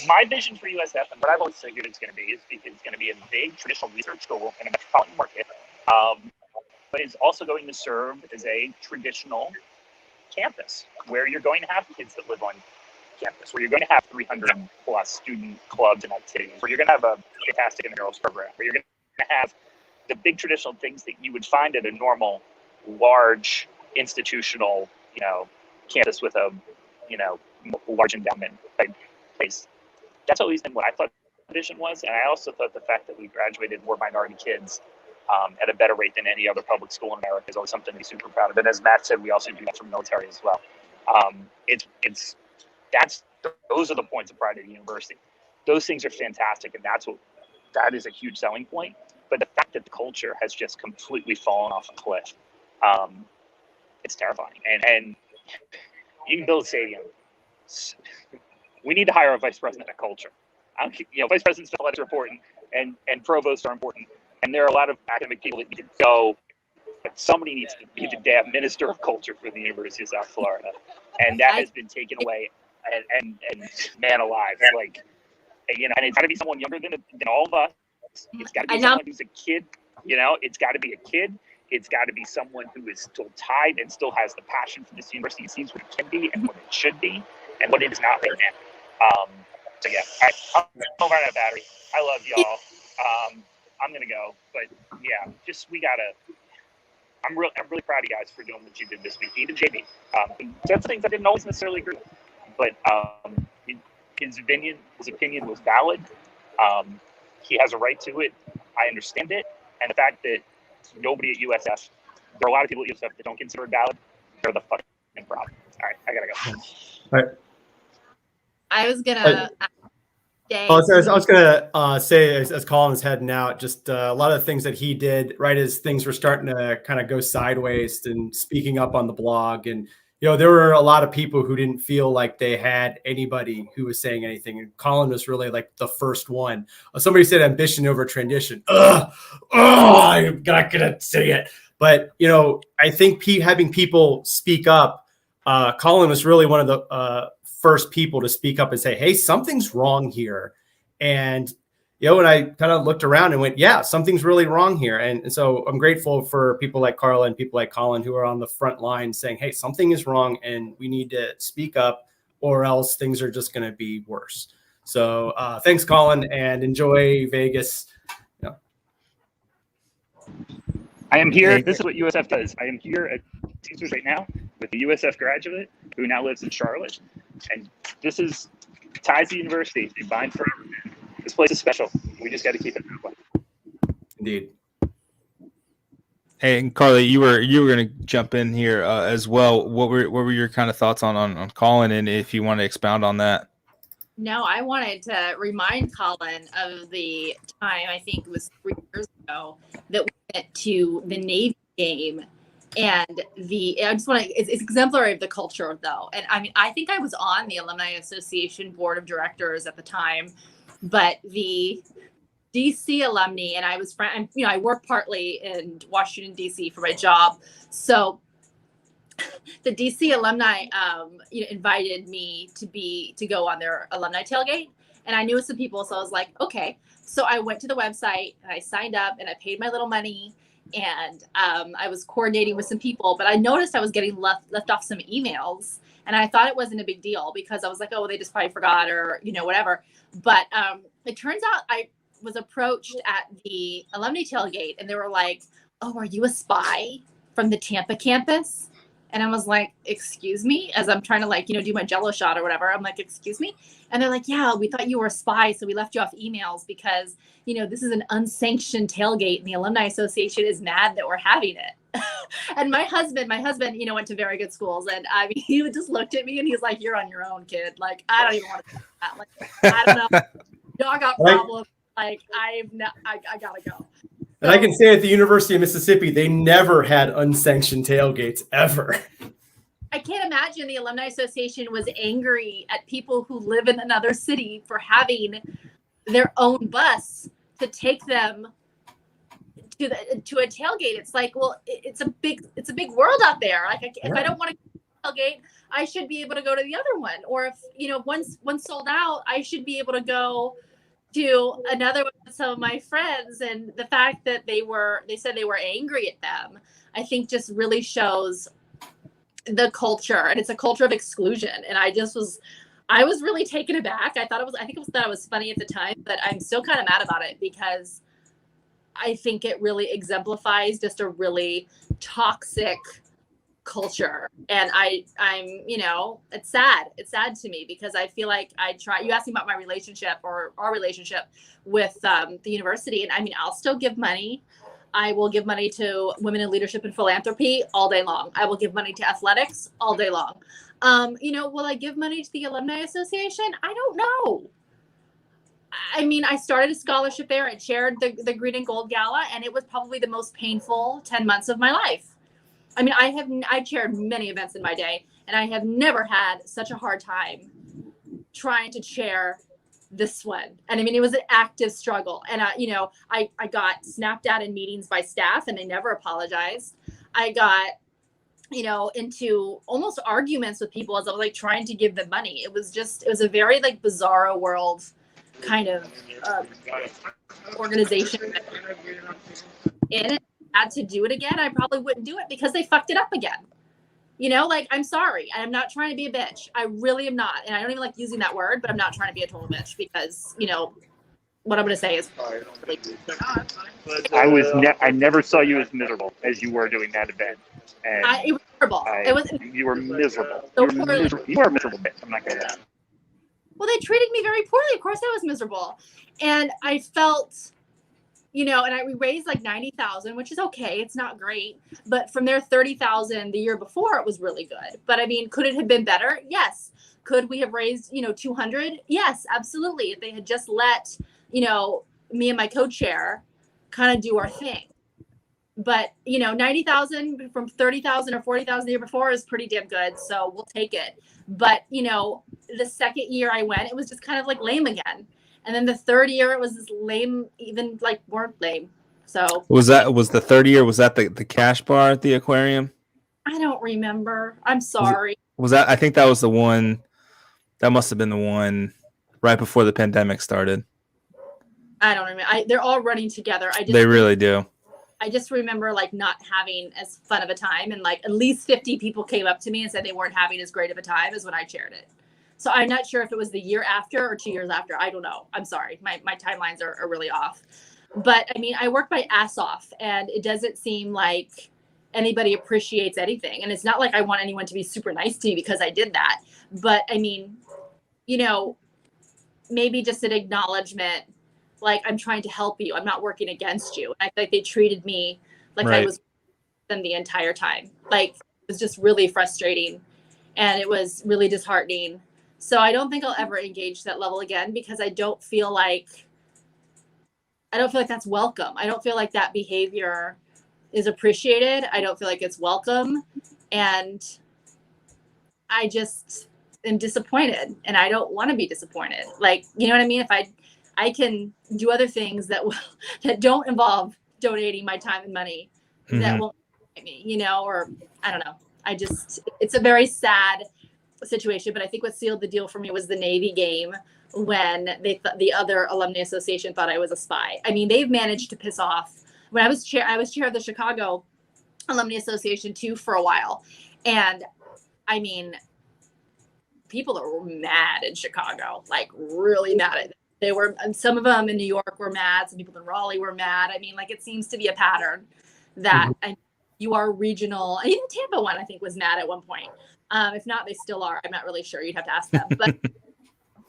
My vision for USF and what I've always figured it's going to be is because it's going to be a big traditional research school in a metropolitan market, but it's also going to serve as a traditional campus where you're going to have kids that live on campus, where you're going to have 300 plus student clubs and activities, where you're going to have a fantastic intramurals program, where you're going to have the big traditional things that you would find at a normal, large institutional, you know, campus with a, you know, large endowment type place. That's always been what I thought the vision was, and I also thought the fact that we graduated more minority kids at a better rate than any other public school in America is always something to be super proud of. And as Matt said, we also do that for military as well. Those are the points of pride of the university. Those things are fantastic, and that is a huge selling point. But the fact that the culture has just completely fallen off a cliff, it's terrifying. And you can build a stadium. We need to hire a vice president of culture. You know, vice presidents of athletics are important, and provosts are important. And there are a lot of academic people that need to go, but somebody needs to be the damn minister of culture for the University of South Florida. And that has been taken away. And man alive, like, you know, and it's got to be someone younger than all of us. It's got to be someone who's a kid, you know, it's got to be a kid. It's got to be someone who is still tied and still has the passion for this university. It seems what it can be and what it should be and what it is not right now. So yeah, I'm running out of battery. I love y'all. I'm gonna go, but yeah, I'm really proud of you guys for doing what you did this week. Even JB, that's things I didn't always necessarily agree with, but his opinion was valid. He has a right to it. I understand it, and the fact that nobody at USF, there are a lot of people at USF that don't consider it valid. They're the fucking problem. All right, I gotta go. All right. I was gonna. I was gonna say, as Colin was heading out, just a lot of the things that he did right as things were starting to kind of go sideways, and speaking up on the blog, and you know there were a lot of people who didn't feel like they had anybody who was saying anything, and Colin was really like the first one. Somebody said ambition over tradition. I'm not gonna say it, but you know I think having people speak up. Colin was really one of the first people to speak up and say, hey, something's wrong here. And and I kind of looked around and went, yeah, something's really wrong here. And so I'm grateful for people like Carla and people like Colin who are on the front line saying, hey, something is wrong and we need to speak up or else things are just going to be worse. So thanks, Colin, and enjoy Vegas. I am here. This is what USF does. I am here at Caesars right now with a USF graduate who now lives in Charlotte. And this is ties the university. They bind forever, man. This place is special. We just got to keep it that way. Indeed. Hey, and Carly, you were going to jump in here as well. What were your kind of thoughts on Colin, and if you want to expound on that? No, I wanted to remind Colin of the time, I think it was 3 years ago, that we went to the Navy game. And I just want to, it's exemplary of the culture, though. And I mean, I think I was on the Alumni Association board of directors at the time, but the DC alumni, and I was, I work partly in Washington, DC for my job. So the DC alumni, invited me to go on their alumni tailgate, and I knew some people, so I was like, okay. So I went to the website and I signed up and I paid my little money, and I was coordinating with some people, but I noticed I was getting left off some emails, and I thought it wasn't a big deal because I was like, oh, they just probably forgot or whatever. But it turns out I was approached at the alumni tailgate, and they were like, oh, are you a spy from the Tampa campus? And I was like, excuse me, as I'm trying to do my Jello shot or whatever. I'm like, excuse me. And they're like, yeah, we thought you were a spy. So we left you off emails because, this is an unsanctioned tailgate and the Alumni Association is mad that we're having it. And my husband, went to very good schools. And I mean, he just looked at me and he's like, you're on your own, kid. Like, I don't even want to do that. Like, I don't know. Y'all got problems. Like, I gotta go. And I can say at the University of Mississippi, they never had unsanctioned tailgates ever. I can't imagine the Alumni Association was angry at people who live in another city for having their own bus to take them to a tailgate. It's like, well, it's a big world out there. Like, if I don't want to go to the tailgate, I should be able to go to the other one. Or if once sold out, I should be able to go to another one with some of my friends. And the fact that they said they were angry at them, I think just really shows the culture, and it's a culture of exclusion. And I was really taken aback. I thought it was funny at the time, but I'm still kind of mad about it because I think it really exemplifies just a really toxic culture. And I'm it's sad. It's sad to me because I feel like you asked me about my relationship or our relationship with the university. And I mean, I'll still give money. I will give money to women in leadership and philanthropy all day long. I will give money to athletics all day long. Will I give money to the Alumni Association? I don't know. I mean, I started a scholarship there and chaired the Green and Gold Gala, and it was probably the most painful 10 months of my life. I mean, I've chaired many events in my day, and I have never had such a hard time trying to chair this one. And I mean, it was an active struggle. And, I got snapped out in meetings by staff, and they never apologized. I got, into almost arguments with people as I was trying to give them money. It was a very bizarro world kind of organization. And it had to do it again, I probably wouldn't do it because they fucked it up again. I'm sorry. I'm not trying to be a bitch. I really am not. And I don't even like using that word, but I'm not trying to be a total bitch because, what I'm going to say is really I never saw you as miserable as you were doing that event. And it was horrible. You were miserable. So you were a miserable bitch. I'm not going to. Well, they treated me very poorly. Of course I was miserable. And I felt, and we raised $90,000, which is okay. It's not great. But from their $30,000 the year before, it was really good. But I mean, could it have been better? Yes. Could we have raised, 200? Yes, absolutely. If they had just let, me and my co-chair kind of do our thing. But, 90,000 from 30,000 or 40,000 the year before is pretty damn good. So we'll take it. But, the second year I went, it was just kind of lame again. And then the third year it was this lame, even more lame. So was the third year? Was that the cash bar at the aquarium? I don't remember. I'm sorry. Was that? I think that was the one. That must have been the one right before the pandemic started. I don't remember. They're all running together. They really do. I just remember like not having as fun of a time, and like at least 50 people came up to me and said they weren't having as great of a time as when I chaired it. So I'm not sure if it was the year after or 2 years after. I don't know. I'm sorry. My timelines are really off. But I mean, I work my ass off, and it doesn't seem like anybody appreciates anything. And it's not like I want anyone to be super nice to me because I did that. But I mean, you know, maybe just an acknowledgement, like, I'm trying to help you. I'm not working against you. I think they treated me like I was with them the entire time. Like, it was just really frustrating, and it was really disheartening. So I don't think I'll ever engage that level again, because I don't feel like that's welcome. I don't feel like that behavior is appreciated. I don't feel like it's welcome. And I just am disappointed, and I don't want to be disappointed. Like, you know what I mean? If I can do other things that don't involve donating my time and money, that won't make me, you know, or I don't know. It's a very sad situation, but I think what sealed the deal for me was the Navy game, when the other alumni association thought I was a spy. I mean, they've managed to piss off. When I was chair of the Chicago Alumni Association too for a while. And I mean, people are mad in Chicago, like really mad at it. They were, and some of them in New York were mad. Some people in Raleigh were mad. I mean, like, it seems to be a pattern that you are regional. And even Tampa one, I think, was mad at one point. If not, they still are. I'm not really sure. You'd have to ask them. But,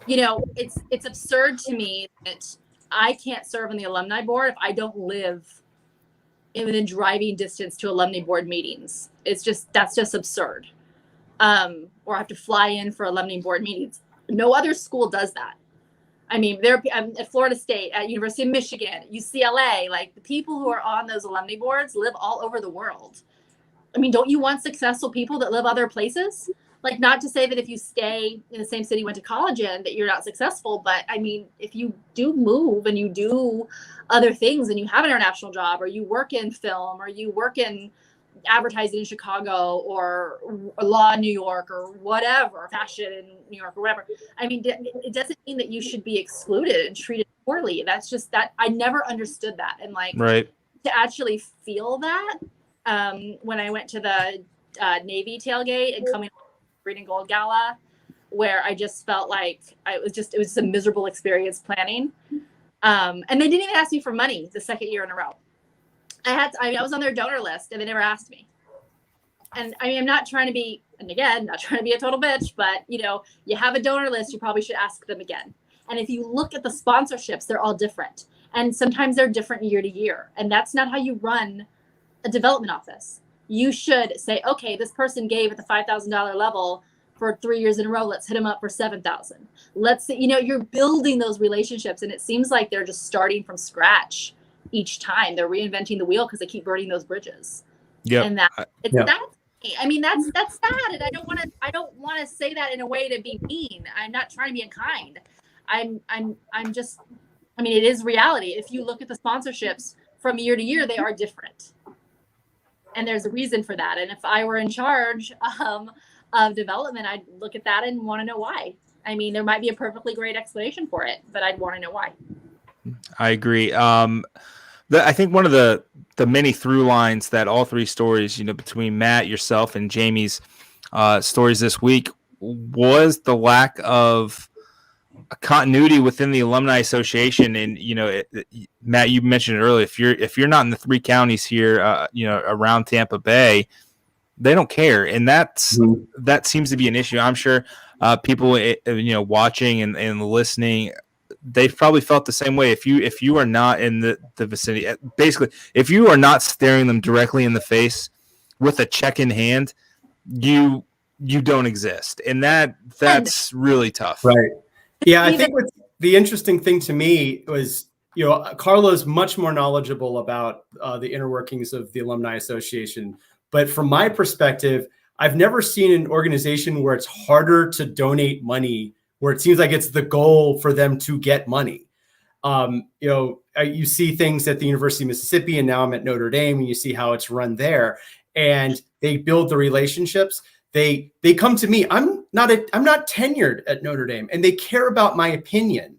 you know, it's absurd to me that I can't serve on the alumni board if I don't live within driving distance to alumni board meetings. That's just absurd. Or I have to fly in for alumni board meetings. No other school does that. I mean, at Florida State, at University of Michigan, UCLA, like, the people who are on those alumni boards live all over the world. I mean, don't you want successful people that live other places? Like, not to say that if you stay in the same city you went to college in that you're not successful, but I mean, if you do move and you do other things and you have an international job, or you work in film, or you work in advertising in Chicago, or law in New York, or whatever, fashion in New York, or whatever. I mean, it doesn't mean that you should be excluded and treated poorly. That's just that I never understood that. And like, to actually feel that when I went to the Navy tailgate and coming Green and Gold Gala, where I just felt like it was just a miserable experience planning. And they didn't even ask me for money the second year in a row. I was on their donor list, and they never asked me. And I mean, I'm not trying to be, and again, not trying to be a total bitch, but you know, you have a donor list, you probably should ask them again. And if you look at the sponsorships, they're all different. And sometimes they're different year to year. And that's not how you run a development office. You should say, okay, this person gave at the $5,000 level for 3 years in a row. Let's hit them up for 7,000. Let's say, you know, you're building those relationships, and it seems like they're just starting from scratch each time. They're reinventing the wheel because they keep burning those bridges. Yeah, and that's I mean, that's sad, and I don't want to say that in a way to be mean. I'm not trying to be unkind. I'm just, I mean, it is reality. If you look at the sponsorships from year to year, they are different, and there's a reason for that. And if I were in charge of development, I'd look at that and want to know why. I mean, there might be a perfectly great explanation for it, but I'd want to know why. I agree. I think one of the many through lines that all three stories, you know, between Matt, yourself, and Jamie's stories this week was the lack of continuity within the Alumni Association. And, you know, Matt, you mentioned it earlier, if you're not in the three counties here, you know, around Tampa Bay, they don't care. And that seems to be an issue. I'm sure people, you know, watching and listening, they've probably felt the same way. If you are not in the vicinity, basically, if you are not staring them directly in the face with a check in hand, you don't exist. And that's really tough. Right. Yeah. I think what's the interesting thing to me was, you know, Carla's much more knowledgeable about the inner workings of the Alumni Association. But from my perspective, I've never seen an organization where it's harder to donate money, where it seems like it's the goal for them to get money. You know, you see things at the University of Mississippi, and now I'm at Notre Dame, and you see how it's run there, and they build the relationships. They come to me. I'm not tenured at Notre Dame, and they care about my opinion.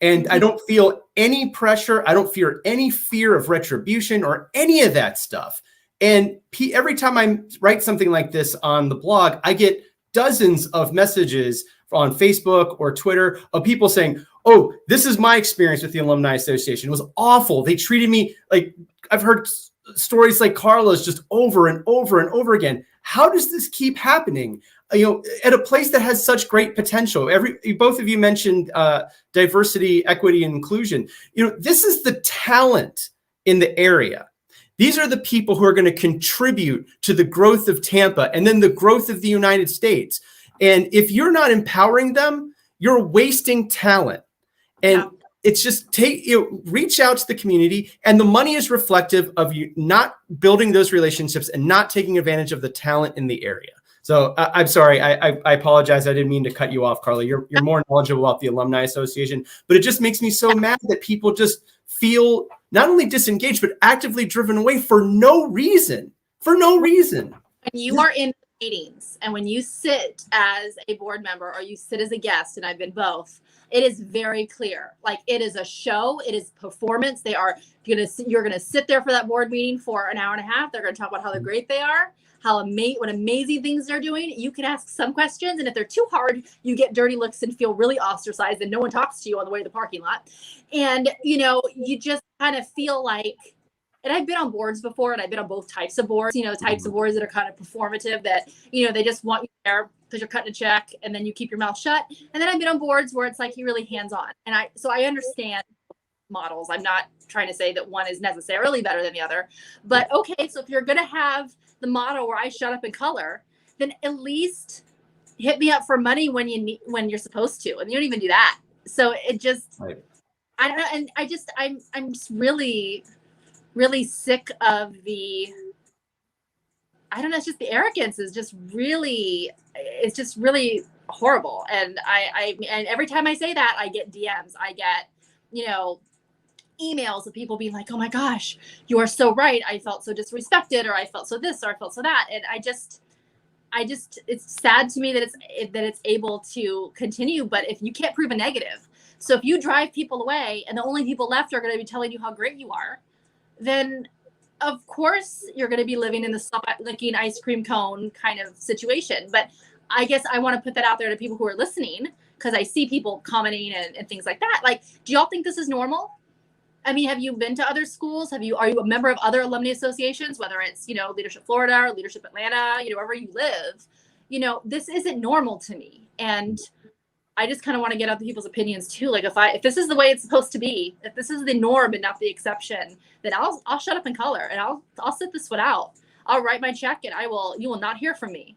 And I don't feel any pressure. I don't fear any fear of retribution or any of that stuff. And every time I write something like this on the blog, I get dozens of messages on Facebook or Twitter of people saying, oh, this is my experience with the Alumni Association. It was awful. They treated me like, I've heard stories like Carla's just over and over and over again. How does this keep happening? At a place that has such great potential. Both of you mentioned diversity, equity, and inclusion. This is the talent in the area. These are the people who are going to contribute to the growth of Tampa and then the growth of the United States. And if you're not empowering them, you're wasting talent. And it's just reach out to the community, and the money is reflective of you not building those relationships and not taking advantage of the talent in the area. So I'm sorry, I apologize. I didn't mean to cut you off, Carla. You're more knowledgeable about the Alumni Association, but it just makes me so mad that people just feel not only disengaged, but actively driven away for no reason. For no reason. When you are in meetings and when you sit as a board member or you sit as a guest, and I've been both, it is very clear. Like, it is a show. It is performance. You're gonna sit there for that board meeting for an hour and a half. They're gonna talk about how great they are, what amazing things they're doing. You can ask some questions, and if they're too hard, you get dirty looks and feel really ostracized, and no one talks to you on the way to the parking lot. And you just kind of feel like. And I've been on boards before, and I've been on both types of boards, types of boards that are kind of performative, that, they just want you there because you're cutting a check, and then you keep your mouth shut. And then I've been on boards where it's like you're really hands-on. And so I understand models. I'm not trying to say that one is necessarily better than the other. But okay, so if you're going to have the model where I shut up and color, then at least hit me up for money when you're supposed to. And you don't even do that. So it just, right. I don't know. And I'm just really sick of it's just the arrogance is just really, it's just really horrible. And and every time I say that, I get DMs, I get, emails of people being like, oh my gosh, you are so right. I felt so disrespected, or I felt so this, or I felt so that. And I just, it's sad to me that it's able to continue, but if you can't prove a negative, so if you drive people away and the only people left are going to be telling you how great you are, then of course you're going to be living in the licking ice cream cone kind of situation. But I guess I want to put that out there to people who are listening, because I see people commenting and things like that. Like, do y'all think this is normal? I mean, have you been to other schools? Are you a member of other alumni associations, whether it's, Leadership Florida or Leadership Atlanta, wherever you live? This isn't normal to me. And I just kind of want to get other people's opinions too. Like, if this is the way it's supposed to be, if this is the norm and not the exception, then I'll shut up and color, and I'll sit this one out. I'll write my check, and you will not hear from me.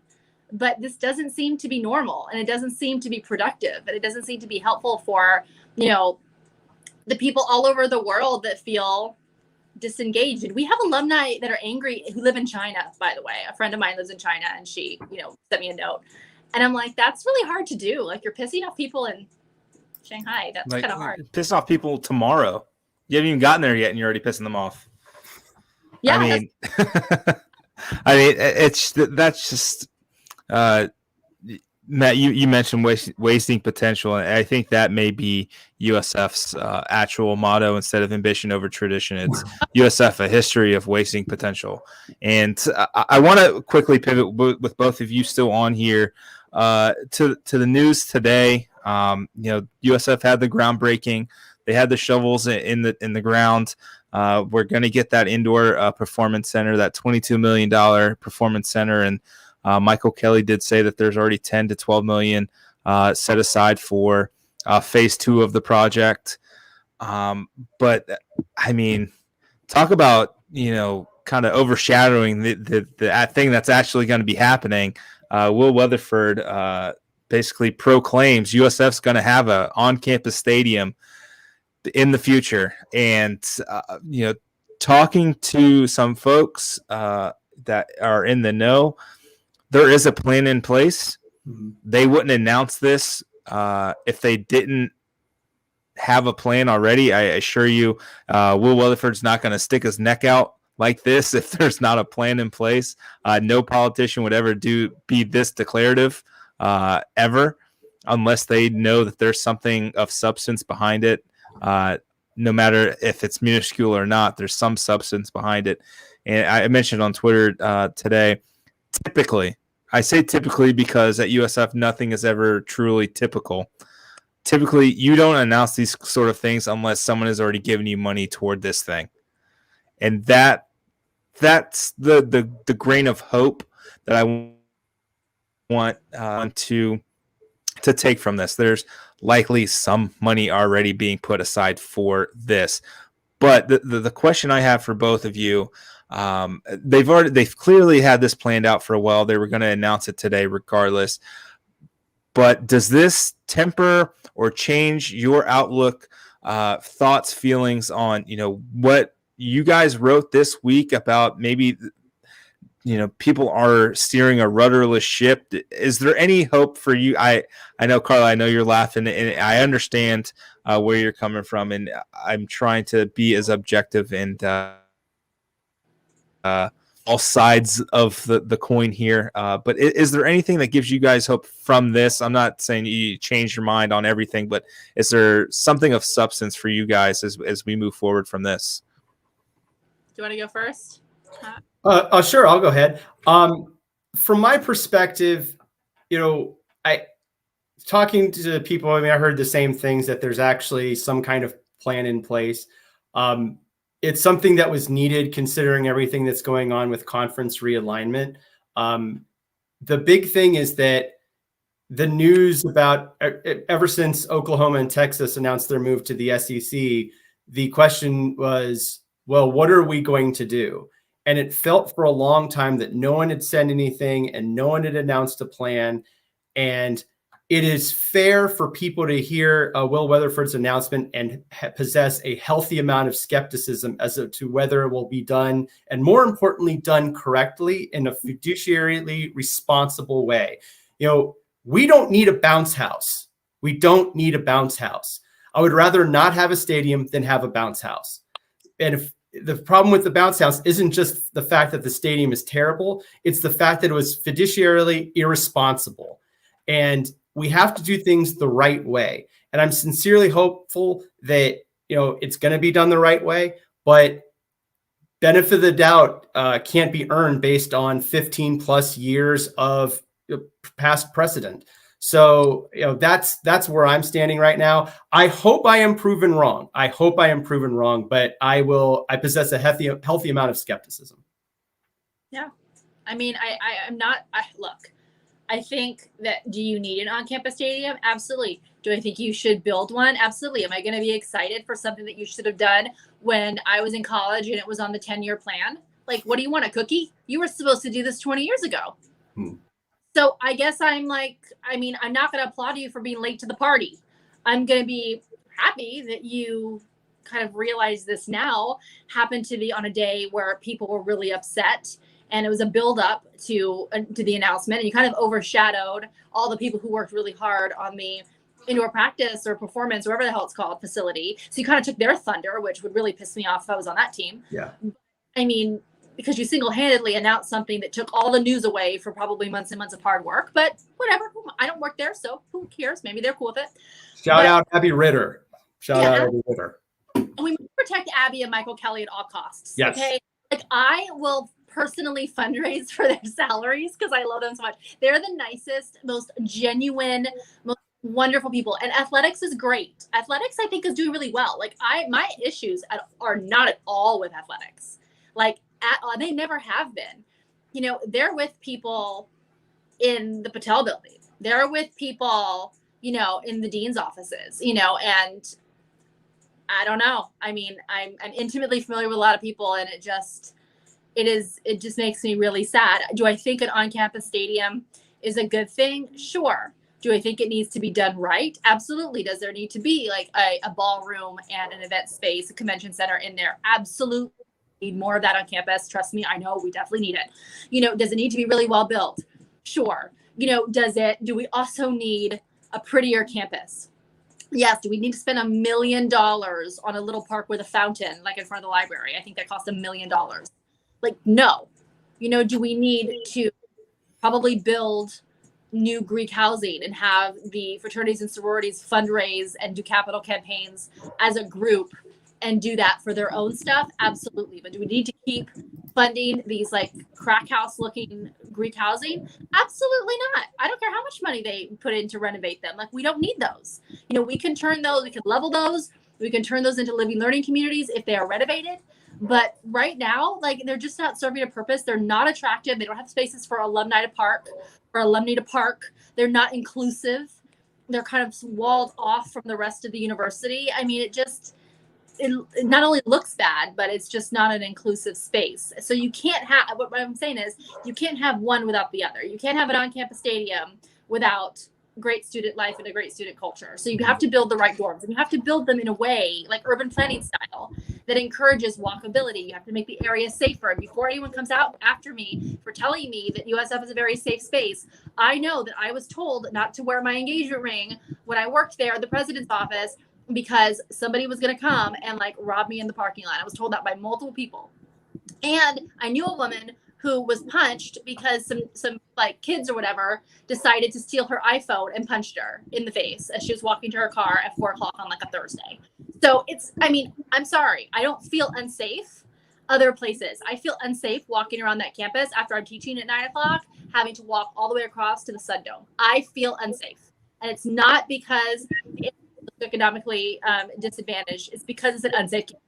But this doesn't seem to be normal, and it doesn't seem to be productive, and it doesn't seem to be helpful for, the people all over the world that feel disengaged. And we have alumni that are angry who live in China, by the way. A friend of mine lives in China, and she, sent me a note. And I'm like, that's really hard to do. Like, you're pissing off people in Shanghai. That's kind of hard. Piss off people tomorrow. You haven't even gotten there yet, and you're already pissing them off. Yeah. That's just, Matt, you mentioned wasting potential, and I think that may be USF's actual motto instead of ambition over tradition. It's USF, a history of wasting potential. And I want to quickly pivot with both of you still on here to the news today. USF had the groundbreaking. They had the shovels in the ground. We're going to get that indoor performance center, that $22 million performance center, and Michael Kelly did say that there's already 10 to 12 million set aside for phase 2 of the project. But I mean, talk about, kind of overshadowing the thing that's actually going to be happening. Will Weatherford basically proclaims USF's going to have a on-campus stadium in the future. And, talking to some folks that are in the know, there is a plan in place. They wouldn't announce this if they didn't have a plan already. I assure you, Will Weatherford's not going to stick his neck out like this if there's not a plan in place. No politician would ever be this declarative ever, unless they know that there's something of substance behind it. no matter if it's minuscule or not, there's some substance behind it. And I mentioned on Twitter today, typically, I say typically because at USF, nothing is ever truly typical. Typically, you don't announce these sort of things unless someone has already given you money toward this thing. And that's the grain of hope that I want to take from this. There's likely some money already being put aside for this. But the question I have for both of you, they've clearly had this planned out for a while. They were going to announce it today regardless. But does this temper or change your outlook, thoughts, feelings on, what you guys wrote this week about maybe, people are steering a rudderless ship? Is there any hope for you? I know, Carla, I know you're laughing, and I understand where you're coming from, and I'm trying to be as objective and all sides of the coin here. But is there anything that gives you guys hope from this? I'm not saying you change your mind on everything, but is there something of substance for you guys as we move forward from this? Do you want to go first? Sure, I'll go ahead. From my perspective, talking to people, I heard the same things, that there's actually some kind of plan in place. It's something that was needed considering everything that's going on with conference realignment. The big thing is that the news about ever since Oklahoma and Texas announced their move to the SEC, the question was, well, what are we going to do? And it felt for a long time that no one had said anything and no one had announced a plan. And it is fair for people to hear Will Weatherford's announcement and possess a healthy amount of skepticism as to whether it will be done, and more importantly, done correctly in a fiduciarily responsible way. We don't need a bounce house. We don't need a bounce house. I would rather not have a stadium than have a bounce house. And if the problem with the bounce house isn't just the fact that the stadium is terrible, it's the fact that it was fiduciarily irresponsible. And we have to do things the right way. And I'm sincerely hopeful that, it's going to be done the right way, but benefit of the doubt can't be earned based on 15 plus years of past precedent. So, that's where I'm standing right now. I hope I am proven wrong. But I possess a healthy amount of skepticism. Yeah. Look, I think that, do you need an on-campus stadium? Absolutely. Do I think you should build one? Absolutely. Am I going to be excited for something that you should have done when I was in college and it was on the 10-year plan? Like, what do you want, a cookie? You were supposed to do this 20 years ago. So I guess I'm not going to applaud you for being late to the party. I'm going to be happy that you kind of realize this now. Happened to be on a day where people were really upset, and it was a build up to the announcement, and you kind of overshadowed all the people who worked really hard on the indoor practice or performance, or whatever the hell it's called, facility. So you kind of took their thunder, which would really piss me off if I was on that team. Yeah. Because you single-handedly announced something that took all the news away for probably months and months of hard work. But whatever, I don't work there, so who cares? Maybe they're cool with it. Shout out Abby Ritter. Shout out Abby Ritter. And we must protect Abby and Michael Kelly at all costs. Yes. Okay. Like, I will personally fundraise for their salaries because I love them so much. They're the nicest, most genuine, most wonderful people. And athletics is great. Athletics, I think, is doing really well. Like, my issues are not at all with athletics. Like, they never have been. They're with people in the Patel building. They're with people, in the dean's offices, and I don't know. I'm intimately familiar with a lot of people, and it just makes me really sad. Do I think an on-campus stadium is a good thing? Sure. Do I think it needs to be done right? Absolutely. Does there need to be like a ballroom and an event space, a convention center in there? Absolutely. Need more of that on campus. Trust me, I know we definitely need it. Does it need to be really well built? Sure. Do we also need a prettier campus? Yes. Do we need to spend $1 million on a little park with a fountain, like in front of the library? I think that costs $1 million. Like, no. Do we need to probably build new Greek housing and have the fraternities and sororities fundraise and do capital campaigns as a group and do that for their own stuff? Absolutely. But do we need to keep funding these like crack house looking Greek housing? Absolutely not. I don't care how much money they put in to renovate them. Like, we don't need those. You know, we can turn those, we can level those, we can turn those into living learning communities if they are renovated. But right now, like, they're just not serving a purpose. They're not attractive. They don't have spaces for alumni to park, for alumni to park. They're not inclusive. They're kind of walled off from the rest of the university. I mean, it not only looks bad, but it's just not an inclusive space. So you can't have, what I'm saying is, you can't have one without the other. You can't have an on-campus stadium without great student life and a great student culture. So you have to build the right dorms, and you have to build them in a way like urban planning style that encourages walkability. You have to make the area safer. And before anyone comes out after me for telling me that USF is a very safe space, I know that I was told not to wear my engagement ring when I worked there at the president's office because somebody was going to come and like rob me in the parking lot. I was told that by multiple people. And I knew a woman who was punched because some like kids or whatever decided to steal her iPhone and punched her in the face as she was walking to her car at 4:00 on like a Thursday. So I mean, I'm sorry. I don't feel unsafe other places. I feel unsafe walking around that campus after I'm teaching at 9:00, having to walk all the way across to the Sun Dome. I feel unsafe. And it's not because it's economically disadvantaged. It's because it's an unsafe campus.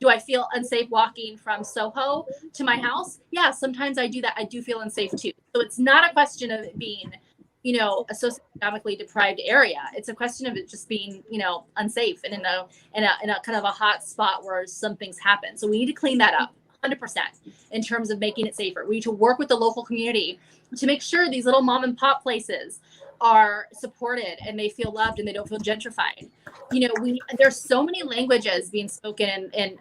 Do I feel unsafe walking from Soho to my house? Yeah, sometimes I do that. I do feel unsafe too. So it's not a question of it being, you know, a socioeconomically deprived area. It's a question of it just being, you know, unsafe and in a kind of a hot spot where some things happen. So we need to clean that up 100% in terms of making it safer. We need to work with the local community to make sure these little mom and pop places are supported and they feel loved and they don't feel gentrified. You know, there's so many languages being spoken in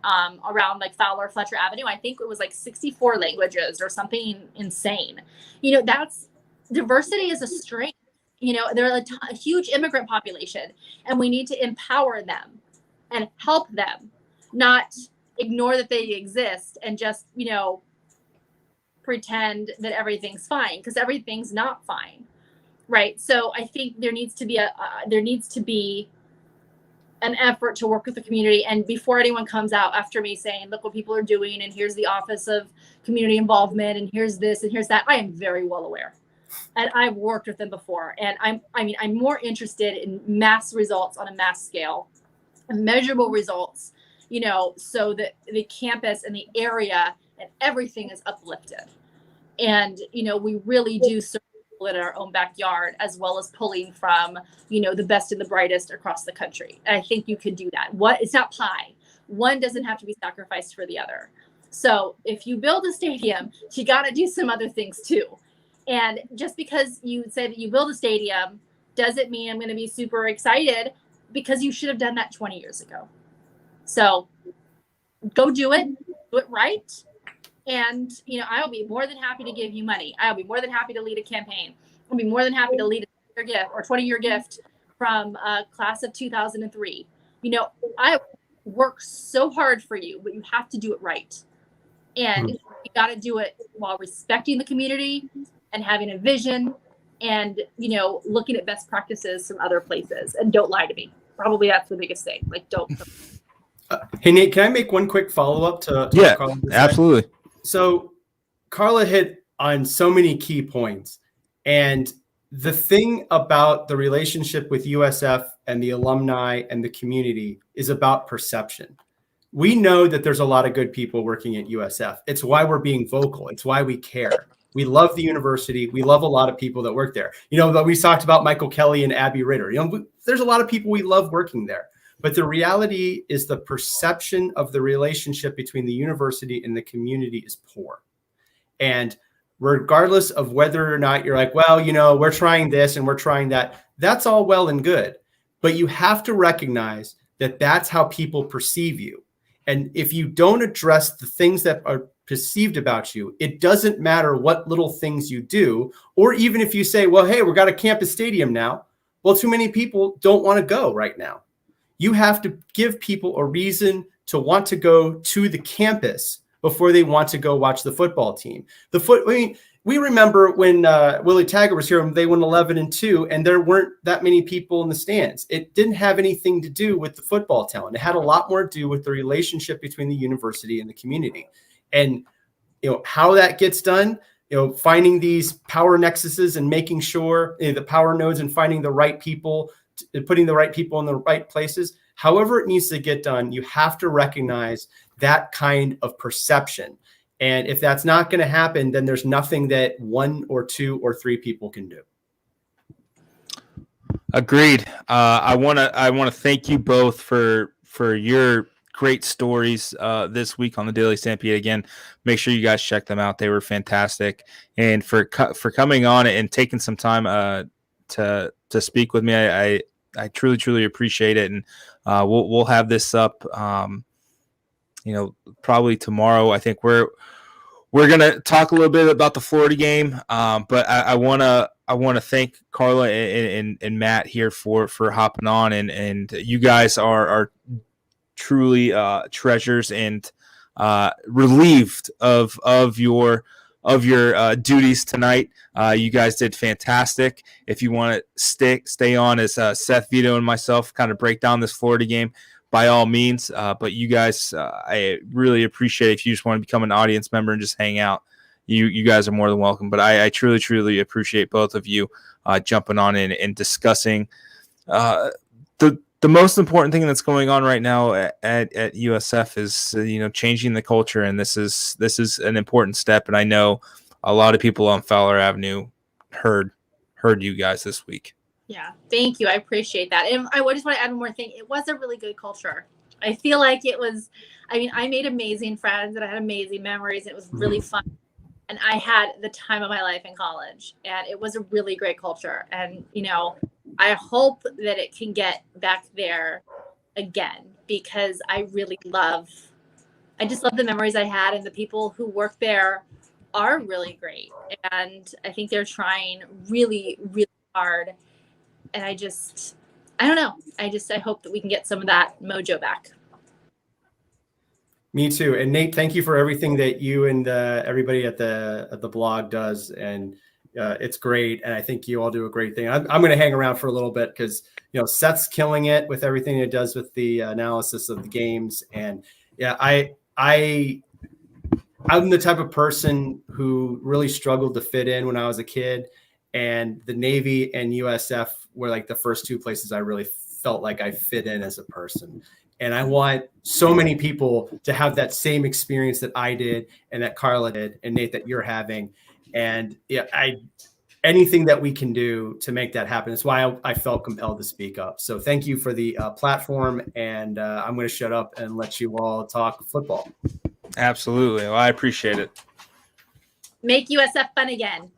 around like Fowler Fletcher Avenue. I think it was like 64 languages or something insane. You know, that's diversity is a strength. You know, they're a huge immigrant population, and we need to empower them and help them, not ignore that they exist and just, you know, pretend that everything's fine, because everything's not fine. Right. So I think there needs to be an effort to work with the community. And before anyone comes out after me saying, look what people are doing, and here's the Office of Community Involvement, and here's this, and here's that, I am very well aware. And I've worked with them before. And I'm more interested in mass results on a mass scale, measurable results, you know, so that the campus and the area and everything is uplifted. And, you know, we really do serve in our own backyard, as well as pulling from, you know, the best and the brightest across the country. And I think you can do that. It's not pie. One doesn't have to be sacrificed for the other. So if you build a stadium, you got to do some other things too. And just because you say that you build a stadium doesn't mean I'm going to be super excited, because you should have done that 20 years ago. So go do it right. And, you know, I'll be more than happy to give you money. I'll be more than happy to lead a campaign. I'll be more than happy to lead a 20-year gift from a class of 2003. You know, I work so hard for you, but you have to do it right. And you got to do it while respecting the community and having a vision and, you know, looking at best practices from other places. And don't lie to me. Probably that's the biggest thing. Like, don't. Hey, Nate, can I make one quick follow-up to yeah, Carla? absolutely. So Carla hit on so many key points. And the thing about the relationship with USF and the alumni and the community is about perception. We know that there's a lot of good people working at USF. It's why we're being vocal. It's why we care. We love the university. We love a lot of people that work there. You know, we talked about Michael Kelly and Abby Ritter. You know, there's a lot of people we love working there. But the reality is the perception of the relationship between the university and the community is poor. And regardless of whether or not you're like, well, you know, we're trying this and we're trying that, that's all well and good. But you have to recognize that that's how people perceive you. And if you don't address the things that are perceived about you, it doesn't matter what little things you do, or even if you say, well, hey, we've got a campus stadium now. Well, too many people don't want to go right now. You have to give people a reason to want to go to the campus before they want to go watch the football team. we remember when Willie Taggart was here, they went 11-2, and there weren't that many people in the stands. It didn't have anything to do with the football talent. It had a lot more to do with the relationship between the university and the community. And how that gets done, finding these power nexuses and making sure the power nodes and finding the right people, putting the right people in the right places. However it needs to get done, you have to recognize that kind of perception. And if that's not going to happen, then there's nothing that 1 or 2 or 3 people can do. Agreed. I want to thank you both for your great stories this week on the Daily Stampede. Again, make sure you guys check them out. They were fantastic, and for coming on and taking some time to speak with me. I truly appreciate it, and we'll have this up. Probably tomorrow. I think we're gonna talk a little bit about the Florida game, but I wanna thank Carla and Matt here for hopping on, and you guys are truly treasures and relieved of your duties tonight. You guys did fantastic. If you want to stay on as Seth, Vito, and myself kind of break down this Florida game, by all means. But you guys, I really appreciate it. If you just want to become an audience member and just hang out, you guys are more than welcome. But I truly appreciate both of you jumping on and discussing the most important thing that's going on right now at USF is changing the culture, and this is an important step. And I know a lot of people on Fowler Avenue heard you guys this week. Yeah, thank you. I appreciate that. And I just want to add one more thing. It was a really good culture. I feel like it was, I made amazing friends and I had amazing memories. It was really fun. And I had the time of my life in college, and it was a really great culture. And, I hope that it can get back there again, because I just love the memories I had, and the people who work there are really great. And I think they're trying really, really hard. And I don't know. I hope that we can get some of that mojo back. Me too. And Nate, thank you for everything that you and everybody at the blog does. And it's great. And I think you all do a great thing. I'm going to hang around for a little bit because, Seth's killing it with everything it does with the analysis of the games. And yeah, I'm the type of person who really struggled to fit in when I was a kid. And the Navy and USF were like the first 2 places I really felt like I fit in as a person. And I want so many people to have that same experience that I did and that Carla did and Nate that you're having. And yeah, anything that we can do to make that happen. It's why I felt compelled to speak up. So thank you for the platform. And I'm going to shut up and let you all talk football. Absolutely. Well, I appreciate it. Make USF fun again.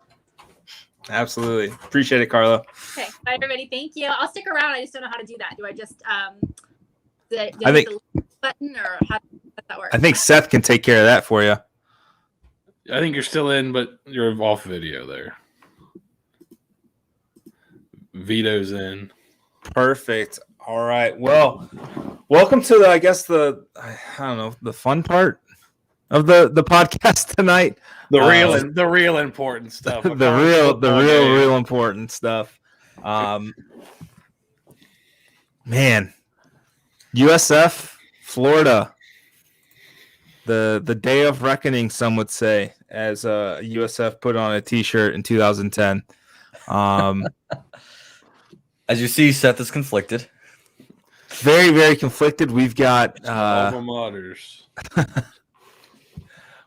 Absolutely. Appreciate it, Carla. Okay. Bye, everybody. Thank you. I'll stick around. I just don't know how to do that. Do I just I think the button, or how does that work? I think Seth can take care of that for you. I think you're still in, but you're off video there. Vito's in. Perfect. All right. Well, welcome to the fun part of the podcast tonight. The real important stuff. the real important stuff. Man, USF, Florida. The day of reckoning, some would say, as USF put on a T-shirt in 2010. As you see, Seth is conflicted. Very, very conflicted. We've got alma maters.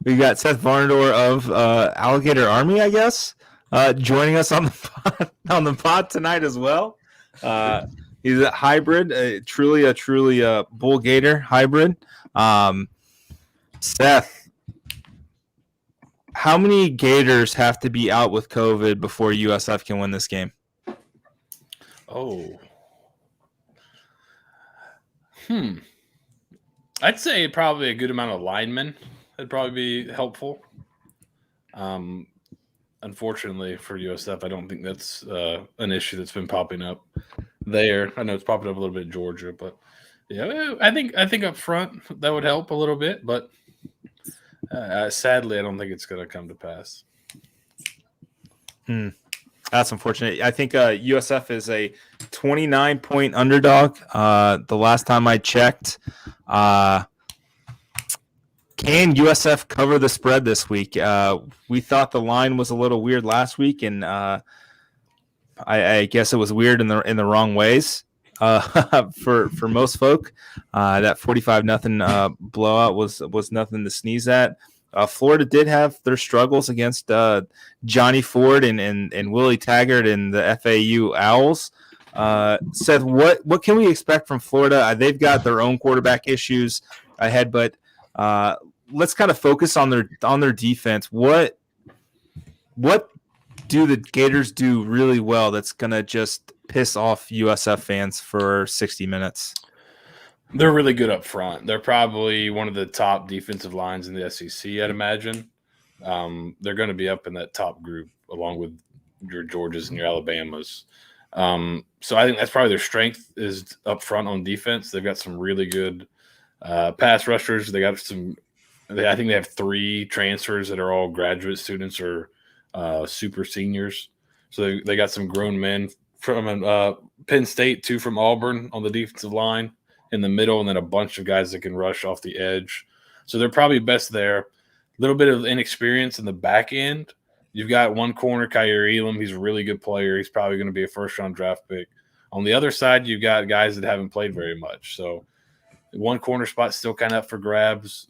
We've got Seth Varnadore of Alligator Army, I guess, joining us on the pod tonight as well. He's a hybrid, truly a bull gator hybrid. Seth, how many Gators have to be out with COVID before USF can win this game? Oh. I'd say probably a good amount of linemen. That'd probably be helpful. Unfortunately for USF, I don't think that's an issue that's been popping up there. I know it's popping up a little bit in Georgia, but yeah, I think up front that would help a little bit. But sadly, I don't think it's going to come to pass. That's unfortunate. I think USF is a 29-point underdog. The last time I checked, can USF cover the spread this week? We thought the line was a little weird last week, and I guess it was weird in the wrong ways for most folk. That 45-0 blowout was nothing to sneeze at. Florida did have their struggles against Johnny Ford and Willie Taggart and the FAU Owls. Seth, what can we expect from Florida? They've got their own quarterback issues ahead, but let's kind of focus on their defense. What do the Gators do really well that's gonna just piss off USF fans for 60 minutes? They're really good up front. They're probably one of the top defensive lines in the SEC, I'd imagine. They're going to be up in that top group along with your Georgias and your Alabamas. So I think that's probably their strength is up front on defense. They've got some really good pass rushers. I think they have 3 transfers that are all graduate students or super seniors. So they got some grown men from Penn State, 2 from Auburn on the defensive line in the middle, and then a bunch of guys that can rush off the edge. So they're probably best there. A little bit of inexperience in the back end. You've got one corner, Kyrie Elam. He's a really good player. He's probably going to be a first-round draft pick. On the other side, you've got guys that haven't played very much. So one corner spot's still kind of up for grabs.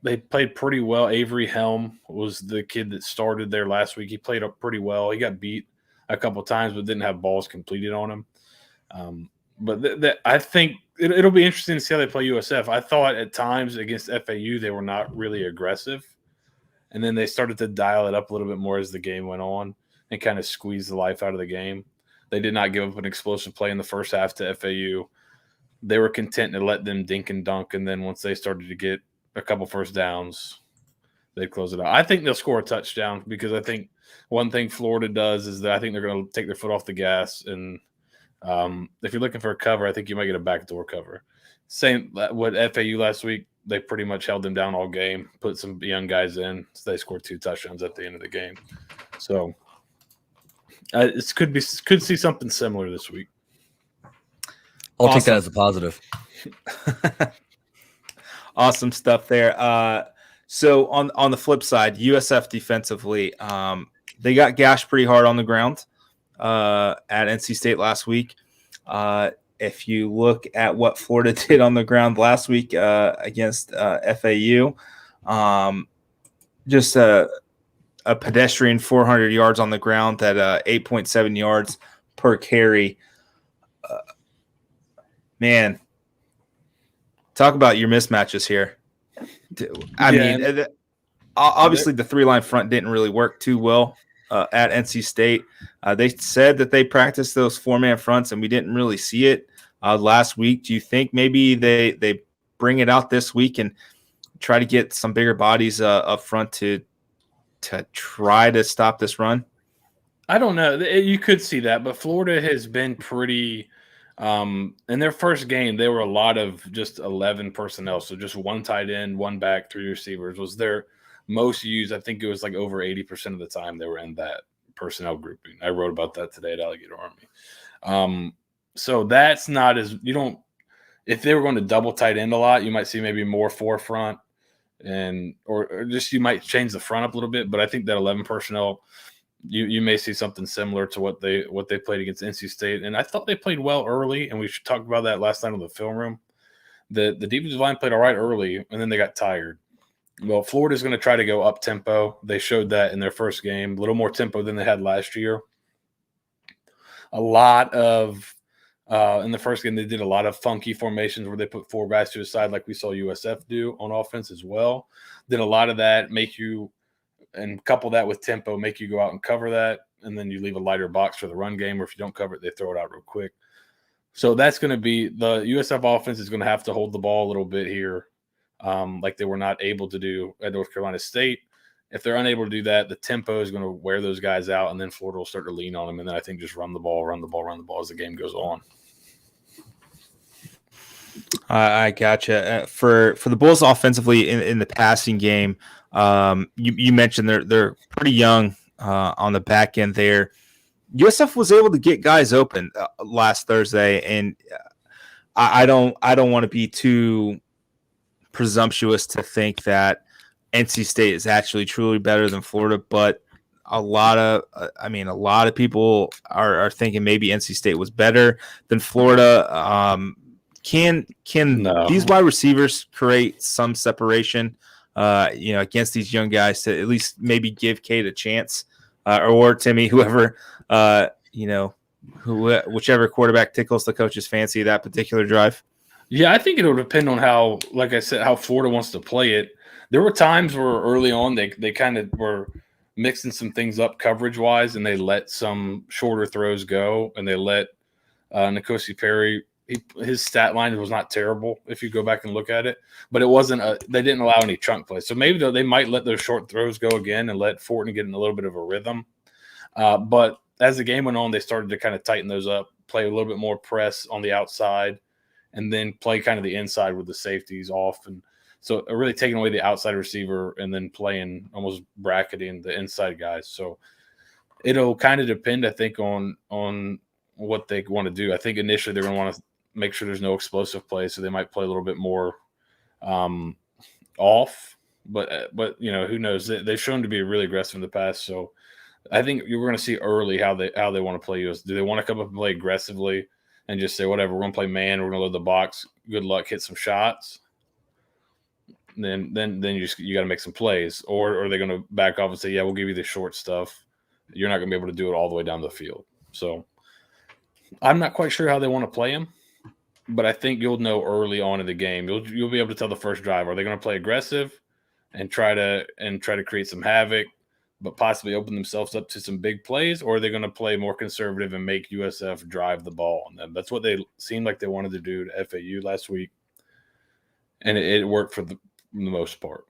They played pretty well. Avery Helm was the kid that started there last week. He played up pretty well. He got beat a couple times but didn't have balls completed on him. But I think it'll be interesting to see how they play USF. I thought at times against FAU they were not really aggressive, and then they started to dial it up a little bit more as the game went on and kind of squeeze the life out of the game. They did not give up an explosive play in the first half to FAU. They were content to let them dink and dunk, and then once they started to get a couple first downs, they'd close it out. I think they'll score a touchdown because I think one thing Florida does is that I think they're going to take their foot off the gas, and if you're looking for a cover, I think you might get a backdoor cover. Same with FAU last week. They pretty much held them down all game, put some young guys in. So they scored 2 touchdowns at the end of the game. So it could see something similar this week. I'll take that as a positive. Awesome stuff there. So on the flip side, USF defensively, they got gashed pretty hard on the ground at NC State last week. If you look at what Florida did on the ground last week against FAU, just a pedestrian 400 yards on the ground at 8.7 yards per carry. Man, talk about your mismatches here. I mean, obviously the 3-line front didn't really work too well at NC State. They said that they practiced those 4-man fronts, and we didn't really see it last week. Do you think maybe they bring it out this week and try to get some bigger bodies up front to try to stop this run? I don't know. You could see that, but Florida has been pretty in their first game, they were a lot of just 11 personnel. So just 1 tight end, 1 back, 3 receivers was their most used. I think it was like over 80% of the time they were in that personnel grouping. I wrote about that today at Alligator Army. So that's not as you don't. If they were going to double tight end a lot, you might see maybe more forefront or just you might change the front up a little bit. But I think that 11 personnel, you may see something similar to what they played against NC State. And I thought they played well early, and we talked about that last night on the film room. The defensive line played all right early, and then they got tired. Well, Florida's going to try to go up tempo. They showed that in their first game, a little more tempo than they had last year. A lot of in the first game, they did a lot of funky formations where they put 4 guys to the side like we saw USF do on offense as well. Did a lot of that, make you – and couple that with tempo, make you go out and cover that, and then you leave a lighter box for the run game, or if you don't cover it, they throw it out real quick. So that's going to be – the USF offense is going to have to hold the ball a little bit here, like they were not able to do at North Carolina State. If they're unable to do that, the tempo is going to wear those guys out, and then Florida will start to lean on them, and then I think just run the ball as the game goes on. I gotcha. For the Bulls offensively in the passing game, you mentioned they're pretty young on the back end there. USF was able to get guys open last Thursday, and I don't want to be too presumptuous to think that NC State is actually truly better than Florida, but a lot of people are thinking maybe NC State was better than Florida. Can No. these wide receivers create some separation, against these young guys to at least maybe give Cade a chance, or Timmy, whoever, whichever quarterback tickles the coach's fancy that particular drive? Yeah, I think it'll depend on how, like I said, how Florida wants to play it. There were times where early on they kind of were mixing some things up coverage-wise, and they let some shorter throws go, and they let N'Kosi Perry his stat line was not terrible if you go back and look at it, but it wasn't they didn't allow any chunk plays. So maybe they might let those short throws go again and let Fortin get in a little bit of a rhythm. But as the game went on, they started to kind of tighten those up, play a little bit more press on the outside, and then play kind of the inside with the safeties off. And so really taking away the outside receiver and then playing almost bracketing the inside guys. So it'll kind of depend, I think, on what they want to do. I think initially they're going to want to make sure there's no explosive plays, so they might play a little bit more off. But who knows? They've shown to be really aggressive in the past, so I think you're going to see early how they want to play us. Do they want to come up and play aggressively and just say, whatever, we're going to play man, we're going to load the box, good luck, hit some shots? Then you got to make some plays, or are they going to back off and say, yeah, we'll give you the short stuff. You're not going to be able to do it all the way down the field. So I'm not quite sure how they want to play him, but I think you'll know early on in the game. You'll be able to tell the first drive, are they going to play aggressive and try to create some havoc, but possibly open themselves up to some big plays, or are they going to play more conservative and make USF drive the ball on them? That's what they seemed like they wanted to do to FAU last week, and it worked for the most part.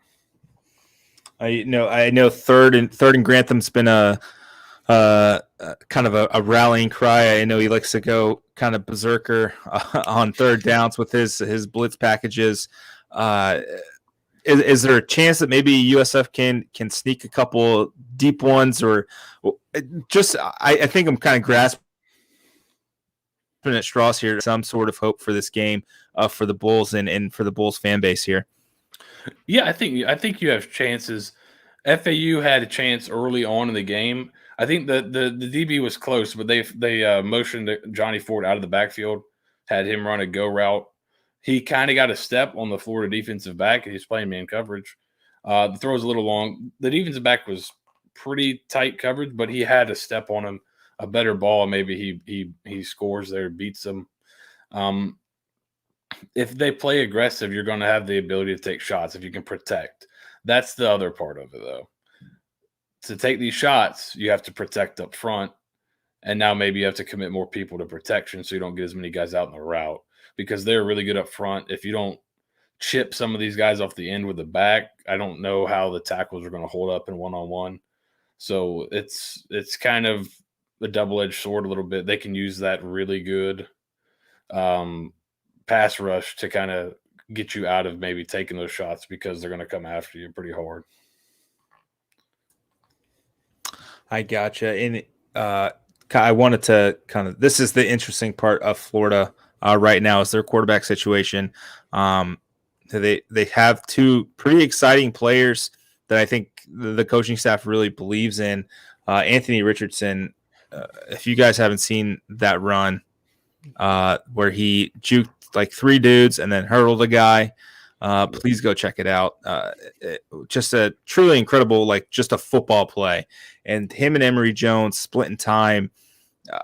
I know third and Grantham's been a kind of a rallying cry. I know he likes to go kind of berserker on third downs with his blitz packages. Is there a chance that maybe USF can sneak a couple deep ones, or just I think I'm kind of grasping at straws here, some sort of hope for this game for the Bulls and for the Bulls fan base here? Yeah, I think you have chances. FAU had a chance early on in the game. I think the DB was close, but they motioned Johnny Ford out of the backfield, had him run a go route. He kind of got a step on the Florida defensive back, and he's playing man coverage. The throw was a little long. The defensive back was pretty tight coverage, but he had a step on him, a better ball. Maybe he scores there, beats him. If they play aggressive, you're going to have the ability to take shots if you can protect. That's the other part of it, though. To take these shots, you have to protect up front, and now maybe you have to commit more people to protection so you don't get as many guys out in the route, because they're really good up front. If you don't chip some of these guys off the end with the back, I don't know how the tackles are going to hold up in one-on-one. So it's kind of a double-edged sword a little bit. They can use that really good pass rush to kind of get you out of maybe taking those shots, because they're going to come after you pretty hard. I gotcha. And I wanted to this is the interesting part of Florida right now, is their quarterback situation. They have two pretty exciting players that I think the coaching staff really believes in. Anthony Richardson, if you guys haven't seen that run where he juked like three dudes and then hurdled a guy, please go check it out. Just a truly incredible, just a football play. And him and Emory Jones splitting time.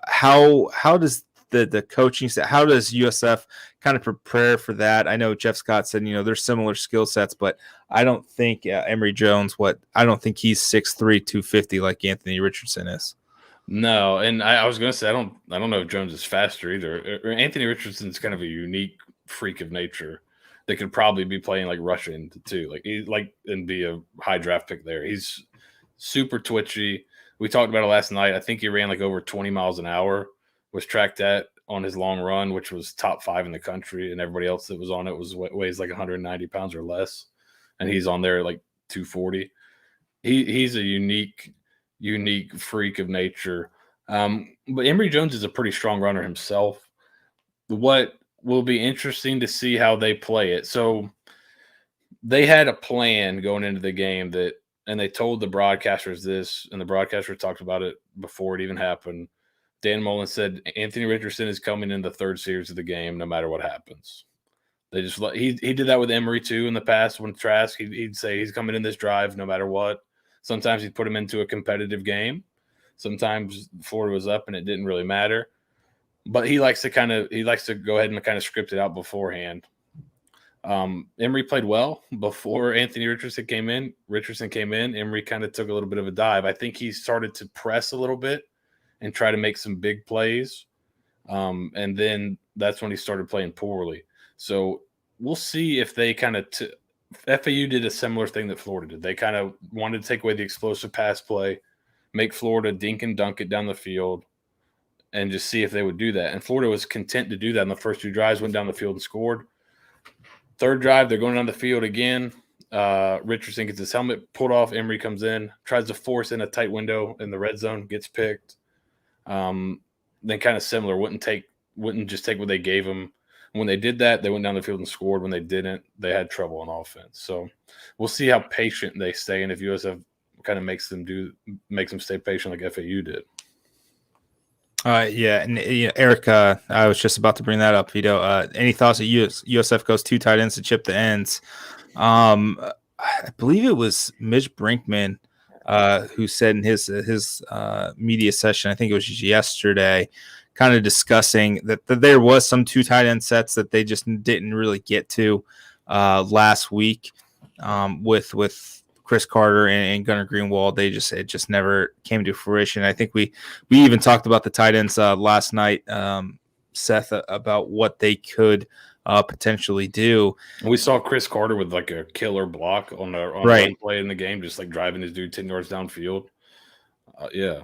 How does the coaching staff, how does USF kind of prepare for that? I know Jeff Scott said, there's similar skill sets, but I don't think Emory Jones, I don't think he's 6'3", 250 like Anthony Richardson is. No, and I was going to say, I don't know if Jones is faster either. Anthony Richardson's kind of a unique freak of nature that could probably be playing like rushing too, and be a high draft pick there. He's super twitchy. We talked about it last night. I think he ran like over 20 miles an hour, was tracked at on his long run, which was top 5 in the country, and everybody else that was on it weighs like 190 pounds or less, and he's on there like 240. He's a unique unique freak of nature. But Emory Jones is a pretty strong runner himself. What will be interesting to see how they play it. So they had a plan going into the game and they told the broadcasters this, and the broadcaster talked about it before it even happened. Dan Mullen said Anthony Richardson is coming in the third series of the game, no matter what happens. They just he did that with Emory too in the past. When Trask, he'd say he's coming in this drive no matter what. Sometimes he'd put him into a competitive game. Sometimes Florida was up and it didn't really matter. But he likes to go ahead and kind of script it out beforehand. Emory played well before Anthony Richardson came in. Emory kind of took a little bit of a dive. I think he started to press a little bit and try to make some big plays. And then that's when he started playing poorly. So we'll see if they kind of FAU did a similar thing that Florida did. They kind of wanted to take away the explosive pass play, make Florida dink and dunk it down the field, and just see if they would do that. And Florida was content to do that in the first 2 drives, went down the field and scored. Third drive, they're going down the field again. Richardson gets his helmet pulled off. Emory comes in, tries to force in a tight window in the red zone, gets picked. Then kind of similar, wouldn't just take what they gave him. When they did that, they went down the field and scored. When they didn't, they had trouble on offense. So we'll see how patient they stay, and if USF kind of makes them stay patient like FAU did. Yeah, and Eric, I was just about to bring that up. Any thoughts that USF goes 2 tight ends to chip the ends? I believe it was Mitch Brinkman who said in his media session, I think it was just yesterday, kind of discussing that there was some 2 tight end sets that they just didn't really get to last week with Chris Carter and Gunnar Greenwald. It just never came to fruition. I think we even talked about the tight ends last night, Seth, about what they could potentially do. We saw Chris Carter with like a killer block on one play in the game, just like driving his dude 10 yards downfield.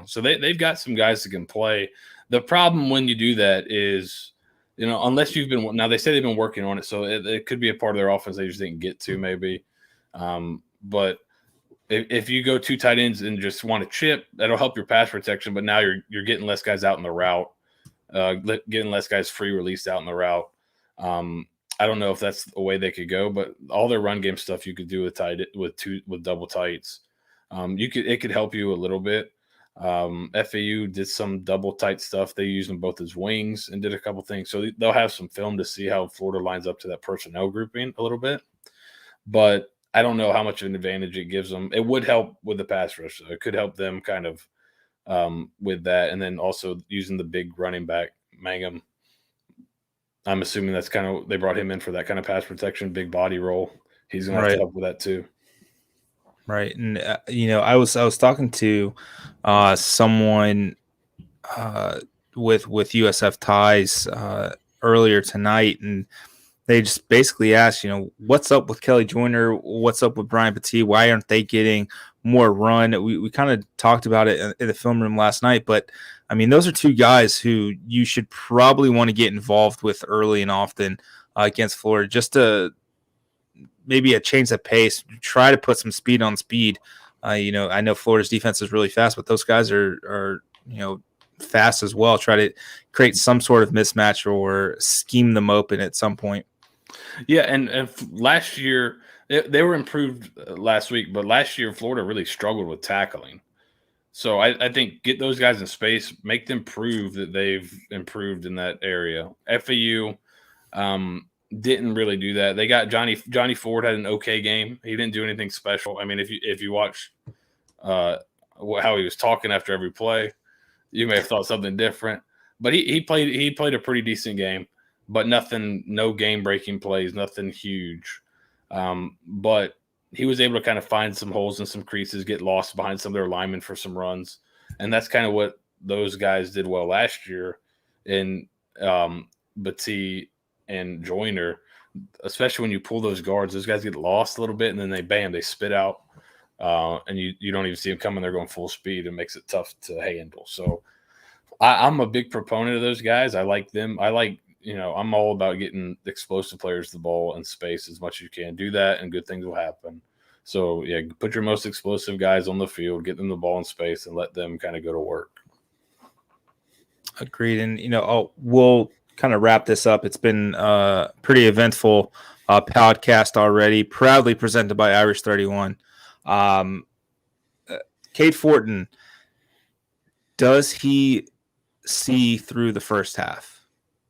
So they've got some guys that can play. The problem when you do that is, unless now they say they've been working on it, so it could be a part of their offense they just didn't get to maybe. But if you go 2 tight ends and just want to chip, that'll help your pass protection. But now you're getting less guys out in the route, getting less guys free released out in the route. I don't know if that's a way they could go, but all their run game stuff you could do with double tights. It could help you a little bit. FAU did some double tight stuff. They used them both as wings and did a couple things. So they'll have some film to see how Florida lines up to that personnel grouping a little bit. But I don't know how much of an advantage it gives them. It would help with the pass rush. So it could help them kind of with that. And then also using the big running back, Mangum. I'm assuming that's kind of, they brought him in for that kind of pass protection, big body roll. He's going to have to help with that too. Right. And, I was talking to someone with USF ties earlier tonight, and they just basically asked, what's up with Kelly Joyner? What's up with Brian Petit? Why aren't they getting more run? We kind of talked about it in the film room last night, but I mean, those are 2 guys who you should probably want to get involved with early and often against Florida, just to maybe a change of pace, try to put some speed on speed. I know Florida's defense is really fast, but those guys are fast as well. Try to create some sort of mismatch or scheme them open at some point. Yeah, and last year they were improved last week, but last year Florida really struggled with tackling. So I think get those guys in space, make them prove that they've improved in that area. FAU didn't really do that. They got Johnny Ford had an okay game. He didn't do anything special. I mean, if you watch how he was talking after every play, you may have thought something different. But he played a pretty decent game, but no game-breaking plays, nothing huge. But he was able to kind of find some holes and some creases, get lost behind some of their linemen for some runs. And that's kind of what those guys did well last year in Battie and Joyner, especially when you pull those guards. Those guys get lost a little bit, and then they spit out, and you don't even see them coming. They're going full speed. It makes it tough to handle. So I'm a big proponent of those guys. I like them. I'm all about getting explosive players the ball in space as much as you can. Do that, and good things will happen. So, yeah, put your most explosive guys on the field, get them the ball in space, and let them kind of go to work. Agreed. And, we'll kind of wrap this up. It's been a pretty eventful podcast already, proudly presented by Irish 31. Cade Fortin, does he see through the first half?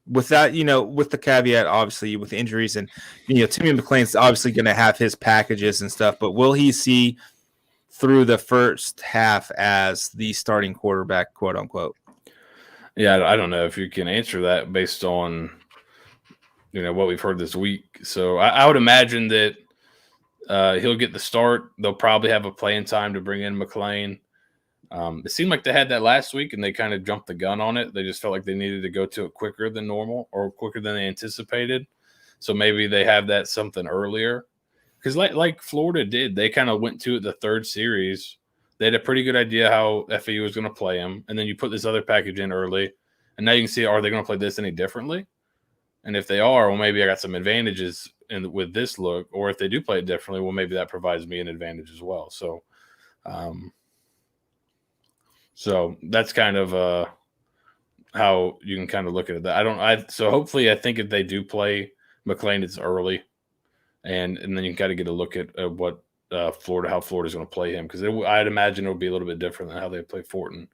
With that, with the caveat, obviously, with injuries, and, Timmy McClain's obviously going to have his packages and stuff, but will he see through the first half as the starting quarterback, quote unquote? Yeah, I don't know if you can answer that based on, what we've heard this week. So I would imagine that he'll get the start. They'll probably have a playing time to bring in McClain. It seemed like they had that last week, and they kind of jumped the gun on it. They just felt like they needed to go to it quicker than normal or quicker than they anticipated. So maybe they have that something earlier. Because like Florida did, they kind of went to it the third series. They had a pretty good idea how FAU was going to play them. And then you put this other package in early. And now you can see, are they going to play this any differently? And if they are, well, maybe I got some advantages with this look. Or if they do play it differently, well, maybe that provides me an advantage as well. So, so that's kind of how you can kind of look at it. So hopefully, I think if they do play McClain, it's early. And then you got to get a look at what how Florida's going to play him, because I'd imagine it'll be a little bit different than how they play Fortin.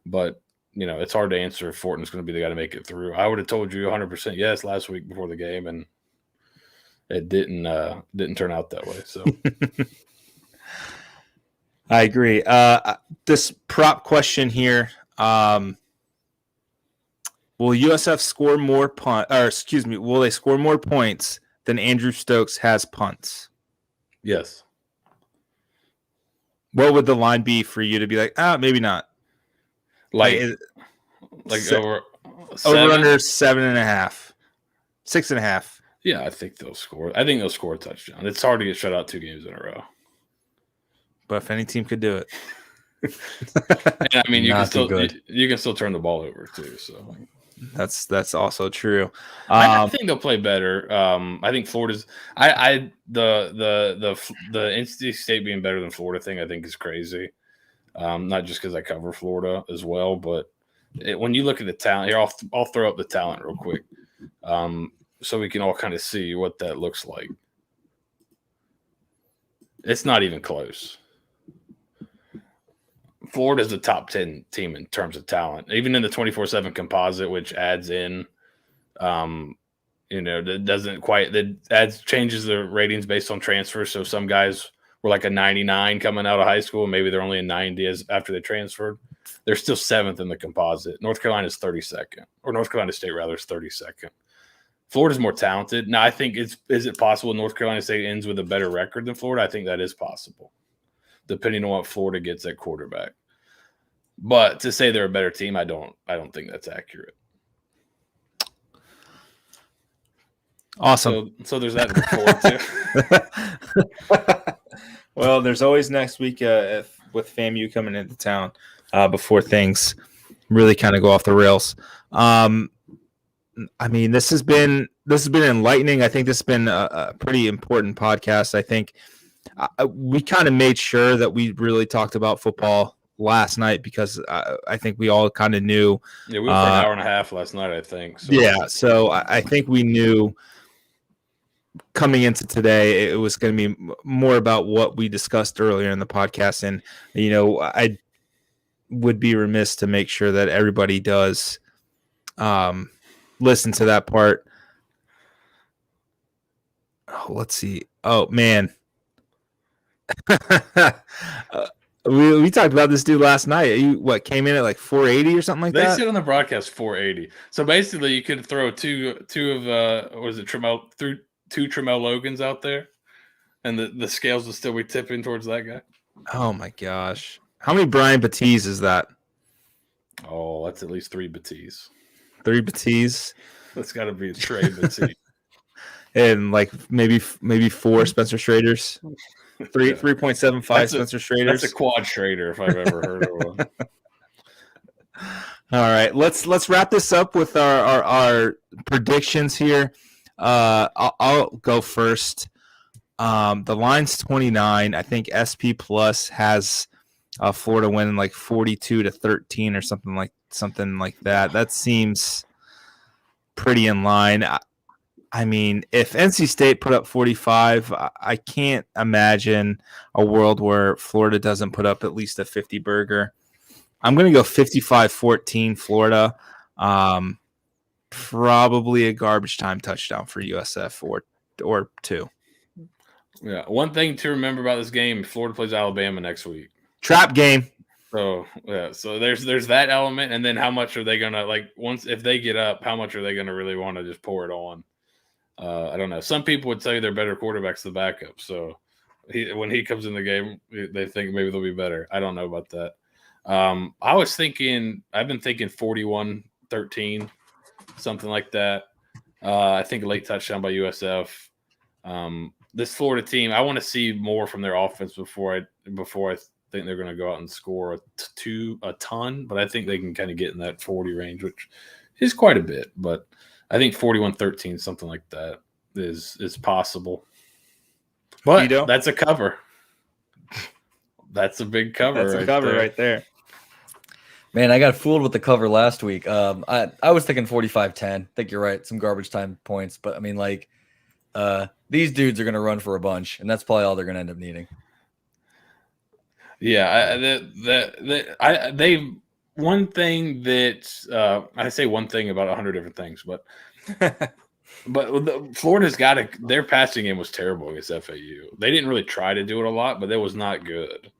But it's hard to answer if Fortin's going to be the guy to make it through. I would have told you 100% yes last week before the game, and it didn't turn out that way. So I agree. This prop question here: will USF score more will they score more points than Andrew Stokes has punts? Yes. What would the line be for you to be like, maybe not? Like over under 7.5, 6.5. Yeah, I think they'll score. I think they'll score a touchdown. It's hard to get shut out 2 games in a row. But if any team could do it. And, I mean, you can still turn the ball over too. So that's also true. I think they'll play better. I think Florida's. The NC State being better than Florida thing, I think, is crazy. Not just because I cover Florida as well, but when you look at the talent here, I'll throw up the talent real quick, so we can all kind of see what that looks like. It's not even close. Florida's the top 10 team in terms of talent, even in the 24/7 composite, which adds in, that changes the ratings based on transfers. So some guys were like a 99 coming out of high school. Maybe they're only a 90 after they transferred. They're still 7th in the composite. North Carolina is 32nd, or North Carolina State rather is 32nd. Florida's more talented. Now, I think is it possible North Carolina State ends with a better record than Florida? I think that is possible, depending on what Florida gets at quarterback. But to say they're a better team, I don't think that's accurate. Awesome. So there's that to look forward to. Well, there's always next week with FAMU coming into town before things really kind of go off the rails. I mean, this has been enlightening. I think this has been a pretty important podcast. I think we kind of made sure that we really talked about football last night because I think we all kind of knew. Yeah, we were for an hour and a half last night, I think. So. Yeah, so I think we knew coming into today it was going to be more about what we discussed earlier in the podcast. And, I would be remiss to make sure that everybody does listen to that part. Oh, let's see. Oh, man. We talked about this dude last night. You came in at like 480 or something like that? They said on the broadcast 480. So basically, you could throw two of two Trammell Logans out there, and the scales will still be tipping towards that guy. Oh my gosh! How many Brian Batiste is that? Oh, that's at least 3 Batiste. 3 Batiste. That's got to be a Trey Batiste. And like maybe 4 Spencer Schraders. 3.75 Spencer Schraders. That's a quad Schrader if I've ever heard of one. All right, let's wrap this up with our predictions here. I'll go first. The line's 29. I think SP Plus has Florida winning like 42-13 or something like that. That seems pretty in line. I mean, if NC State put up 45, I can't imagine a world where Florida doesn't put up at least a 50 burger. I'm going to go 55-14 Florida. Probably a garbage time touchdown for USF or two. Yeah. One thing to remember about this game: Florida plays Alabama next week. Trap game. So yeah. So there's that element, and then how much are they gonna once if they get up? How much are they gonna really want to just pour it on? I don't know. Some people would say they're better quarterbacks than backup. So when he comes in the game, they think maybe they'll be better. I don't know about that. I've been thinking 41-13, something like that. I think a late touchdown by USF. This Florida team, I want to see more from their offense before I think they're going to go out and score a ton. But I think they can kind of get in that 40 range, which is quite a bit. But I think 41-13, something like that, is possible. But that's a cover. That's a big cover. That's a cover right there. Man, I got fooled with the cover last week. I was thinking 45-10. I think you're right. Some garbage time points. But, I mean, these dudes are going to run for a bunch, and that's probably all they're going to end up needing. Yeah. One thing that I say one thing about 100 different things, but Florida's their passing game was terrible against FAU. They didn't really try to do it a lot, but it was not good.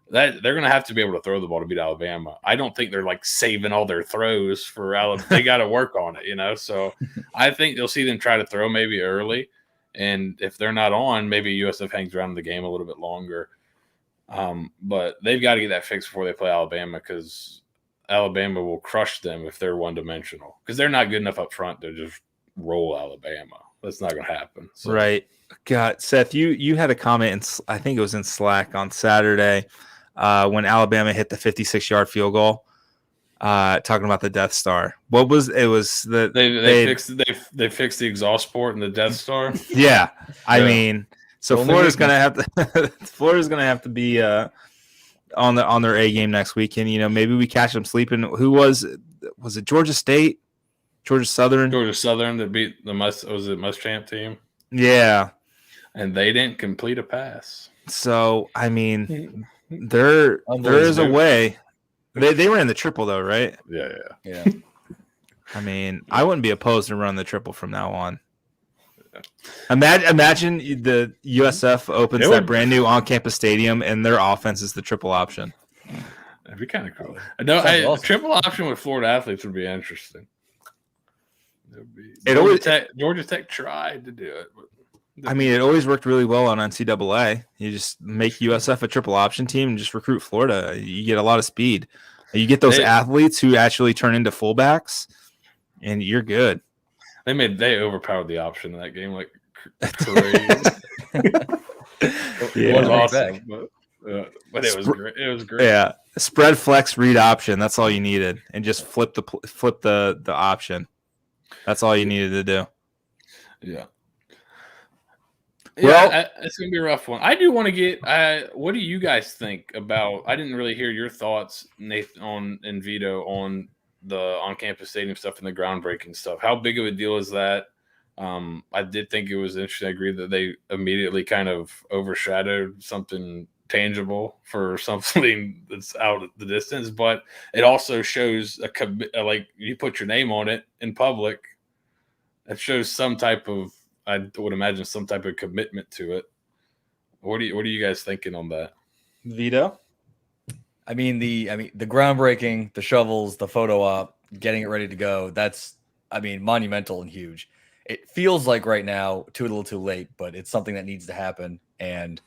They're going to have to be able to throw the ball to beat Alabama. I don't think they're saving all their throws for Alabama. They got to work on it, So I think you'll see them try to throw maybe early, and if they're not on, maybe USF hangs around in the game a little bit longer. But they've got to get that fixed before they play Alabama, because Alabama will crush them if they're one-dimensional, because they're not good enough up front to just roll Alabama. That's not going to happen. So. Right. God, Seth, you had a comment, I think it was in Slack on Saturday, when Alabama hit the 56-yard field goal, talking about the Death Star. What was it? Was the they fixed the exhaust port in the Death Star? Yeah, I mean, so Florida's gonna have to be on their A game next week, and maybe we catch them sleeping. Who was it? Georgia State, Georgia Southern that beat the Muschamp team. Yeah, and they didn't complete a pass. So I mean, there is a way. They ran the triple though, right? Yeah. I mean, I wouldn't be opposed to run the triple from now on. Imagine the USF opens that brand new on-campus stadium, and their offense is the triple option. That'd be kind of cool. The triple option with Florida athletes would be interesting. Georgia Tech tried to do it. I mean, it always worked really well on NCAA. You just make USF a triple option team and just recruit Florida. You get a lot of speed. You get those athletes who actually turn into fullbacks, and you're good. They overpowered the option in that game like crazy. It was awesome, but it was great. It was great. Yeah, spread flex read option. That's all you needed, and just flip the option. That's all you needed to do. Yeah. Well, it's going to be a rough one. I do want to get what do you guys think about – I didn't really hear your thoughts, Nathan, and Vito, on the on-campus stadium stuff and the groundbreaking stuff. How big of a deal is that? I did think it was interesting. I agree that they immediately kind of overshadowed something tangible for something that's out at the distance, but it also shows you put your name on it in public. It shows some type of – I would imagine some type of commitment to it. What are you guys thinking on that? Vito? I mean the groundbreaking, the shovels, the photo op, getting it ready to go. That's monumental and huge. It feels like right now too little too late, but it's something that needs to happen, and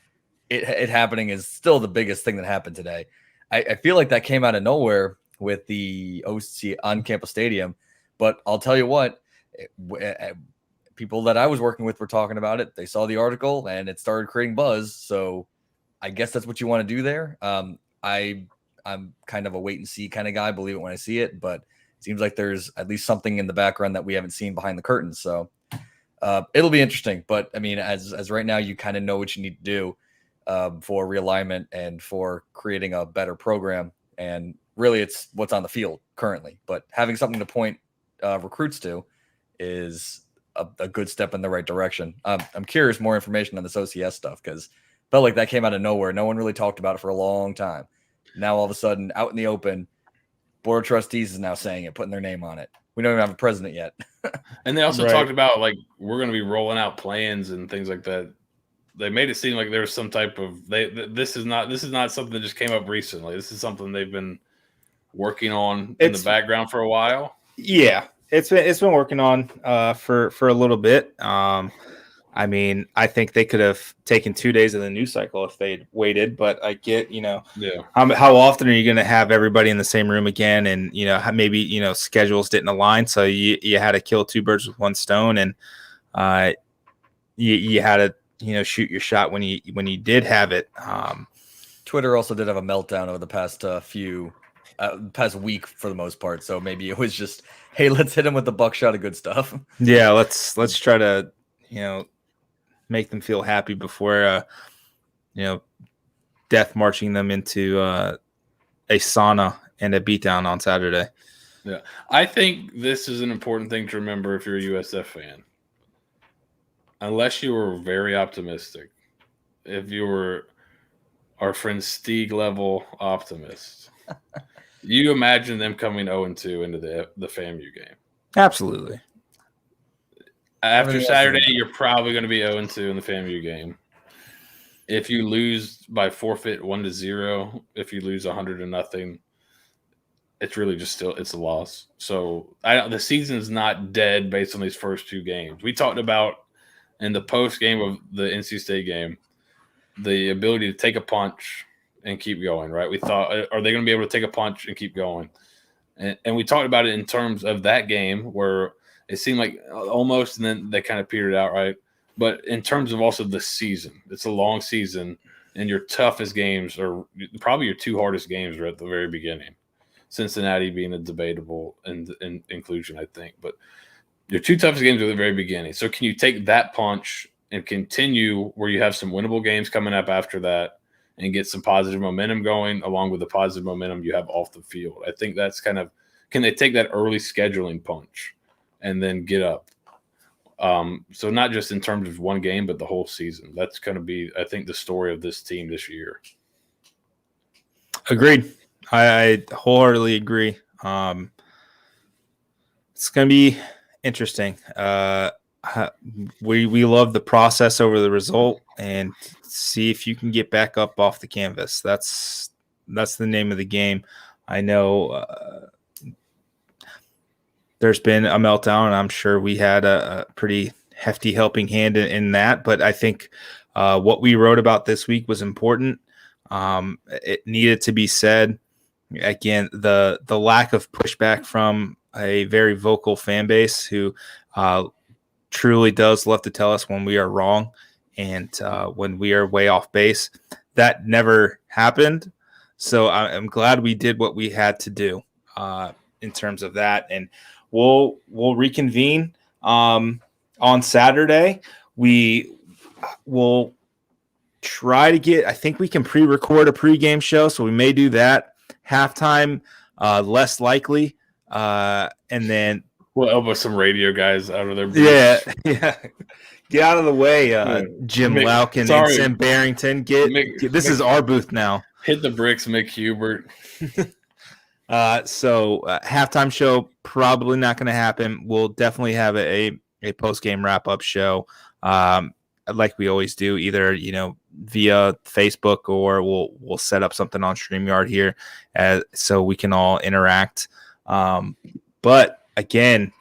it happening is still the biggest thing that happened today. I feel like that came out of nowhere with the OC on campus stadium, but I'll tell you what, people that I was working with were talking about it. They saw the article and it started creating buzz. So I guess that's what you want to do there. I'm kind of a wait and see kind of guy, believe it when I see it, but it seems like there's at least something in the background that we haven't seen behind the curtains. So It'll be interesting, but I mean, as right now, you kind of know what you need to do for realignment and for creating a better program. And really, it's what's on the field currently. But having something to point recruits to is a good step in the right direction. I'm curious more information on this OCS stuff because felt like that came out of nowhere. No one really talked about it for a long time. Now all of a sudden, out in the open, Board of Trustees is now saying it, putting their name on it. We don't even have a president yet. And they also Right. talked about like we're going to be rolling out plans and things like that. They made it seem like there was some type of this is not something that just came up recently. This is something they've been working on in the background for a while. Yeah, it's been working on for a little bit. I mean, I think they could have taken 2 days of the news cycle if they'd waited, but I get, how often are you going to have everybody in the same room again? And, maybe, schedules didn't align. So you had to kill two birds with one stone, and you had to, shoot your shot when you did have it. Twitter also did have a meltdown over the past past week for the most part. So maybe it was just, hey, let's hit them with the buckshot of good stuff. Yeah, let's try to, make them feel happy before, death marching them into a sauna and a beatdown on Saturday. Yeah, I think this is an important thing to remember if you're a USF fan. Unless you were very optimistic, if you were our friend Stieg level optimist, you imagine them coming 0-2 into the FAMU game. Absolutely. After Saturday, you're probably going to be 0-2 in the FAMU game. If you lose by forfeit 1-0, if you lose 100-0, it's really just it's a loss. So the season's not dead based on these first two games. We talked about in the post game of the NC State game, the ability to take a punch and keep going, right? We thought, are they going to be able to take a punch and keep going? And we talked about it in terms of that game where it seemed like almost, and then they kind of petered out, right? But in terms of also the season, it's a long season, and your toughest games are probably your two hardest games are at the very beginning. Cincinnati being a debatable inclusion, I think. But your two toughest games are at the very beginning. So can you take that punch and continue where you have some winnable games coming up after that and get some positive momentum going along with the positive momentum you have off the field? I think that's kind of – can they take that early scheduling punch and then get up? So not just in terms of one game, but the whole season. That's going to be, I think, the story of this team this year. Agreed. I wholeheartedly agree. It's going to be interesting. We love the process over the result and see if you can get back up off the canvas. That's the name of the game. I know there's been a meltdown, and I'm sure we had a pretty hefty helping hand in that. But I think what we wrote about this week was important. It needed to be said. Again, the lack of pushback from a very vocal fan base who truly does love to tell us when we are wrong and when we are way off base. That never happened. So I'm glad we did what we had to do in terms of that. And we'll reconvene on Saturday. We will try to get, I think we can pre-record a pregame show, so we may do that. Halftime, less likely. And then we'll elbow some radio guys out of their booth. Yeah. Get out of the way, Jim Laukin and Sam Barrington. This is our booth now. Hit the bricks, Mick Hubert. So halftime show probably not going to happen. We'll definitely have a post-game wrap-up show, like we always do, either via Facebook or we'll set up something on StreamYard here, so we can all interact. But again,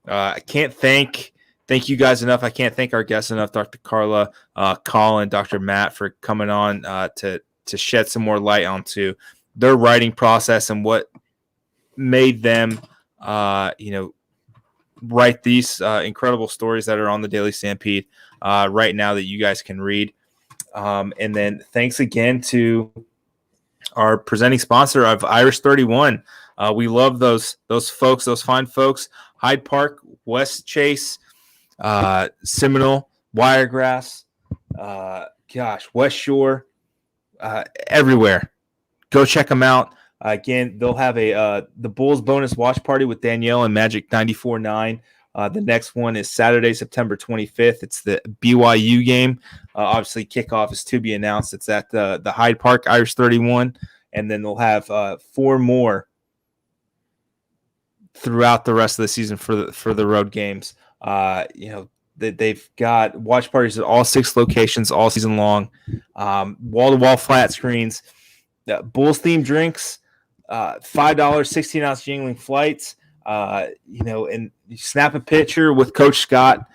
I can't thank you guys enough. I can't thank our guests enough, Dr. Carla, Colin, Dr. Matt, for coming on to shed some more light onto their writing process and what made them, write these incredible stories that are on the Daily Stampede right now that you guys can read. And then thanks again to our presenting sponsor of Irish 31. We love those folks, those fine folks. Hyde Park, West Chase, Seminole, Wiregrass, West Shore, everywhere. Go check them out. Again, they'll have the Bulls bonus watch party with Danielle and Magic 94.9. The next one is Saturday, September 25th. It's the BYU game. Obviously, kickoff is to be announced. It's at the Hyde Park Irish 31, and then they'll have 4 more throughout the rest of the season for the road games. They've got watch parties at all 6 locations all season long. Wall-to-wall flat screens, Bulls themed drinks, $5 16-ounce jingling flights. And you snap a picture with Coach Scott,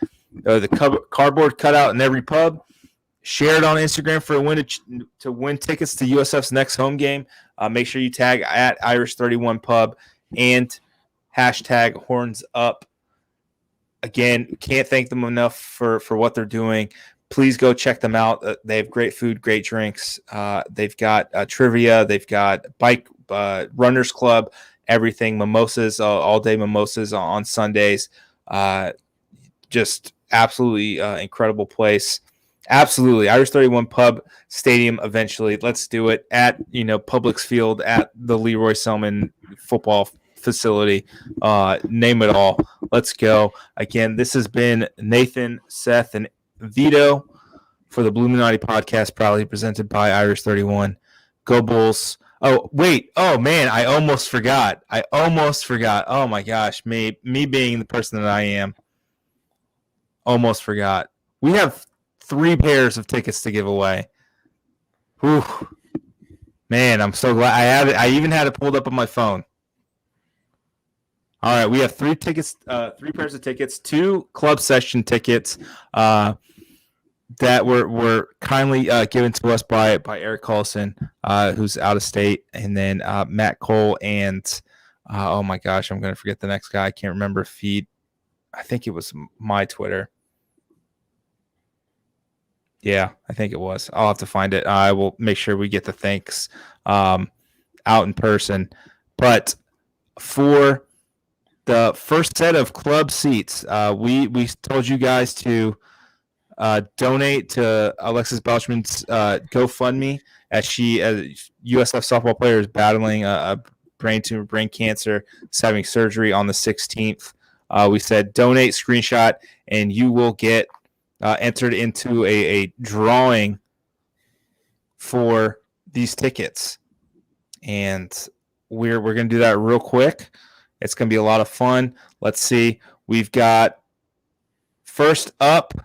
the cardboard cutout in every pub. Share it on Instagram for a win to win tickets to USF's next home game. Make sure you tag at Irish 31 Pub and hashtag Horns Up. Again, can't thank them enough for what they're doing. Please go check them out. They have great food, great drinks. They've got trivia. They've got bike runners club, everything, mimosas, all day mimosas on Sundays. Just absolutely incredible place. Absolutely. Irish 31 Pub Stadium eventually. Let's do it at Publix Field, at the Leroy Selman football facility. Name it all. Let's go. Again, this has been Nathan, Seth, and Vito for the Bulluminati podcast, proudly presented by Irish 31. Go Bulls. Oh, wait. Oh, man, I almost forgot. Oh, my gosh. Me being the person that I am. Almost forgot. We have 3 pairs of tickets to give away. Whew. Man, I'm so glad I have it. I even had it pulled up on my phone. All right, we have 3 tickets, 3 pairs of tickets, 2 club session tickets that were kindly given to us by Eric Carlson, who's out of state, and then Matt Cole and oh my gosh, I'm going to forget the next guy. I can't remember feed. I think it was my Twitter. Yeah, I think it was. I'll have to find it. I will make sure we get the thanks out in person. But for the first set of club seats, we told you guys to donate to Alexis Belchman's GoFundMe as USF softball player is battling a brain tumor, brain cancer, is having surgery on the 16th. We said donate, screenshot, and you will get entered into a drawing for these tickets. And we're going to do that real quick. It's going to be a lot of fun. Let's see. We've got first up.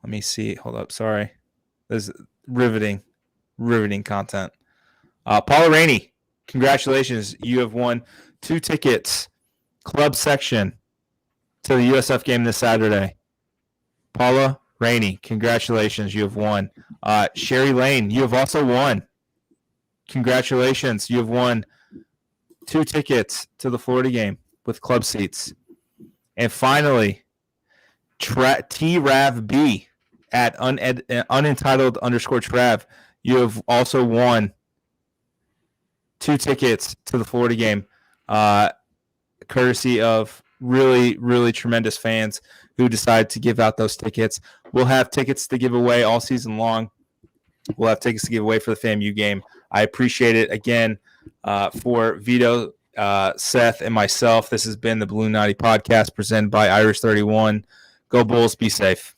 Let me see. Hold up. Sorry. This is riveting content. Paula Rainey, congratulations. You have won 2 tickets, club section, to the USF game this Saturday. Paula Rainey, congratulations. You have won. Sherry Lane, you have also won. Congratulations. You have won 2 tickets to the Florida game with club seats. And finally, T-Rav-B at unentitled_Trav, you have also won 2 tickets to the Florida game, courtesy of really, really tremendous fans who decide to give out those tickets. We'll have tickets to give away all season long. We'll have tickets to give away for the FAMU game. I appreciate it. Again, for Vito, Seth, and myself, this has been the Bulluminati podcast presented by Irish 31. Go Bulls. Be safe.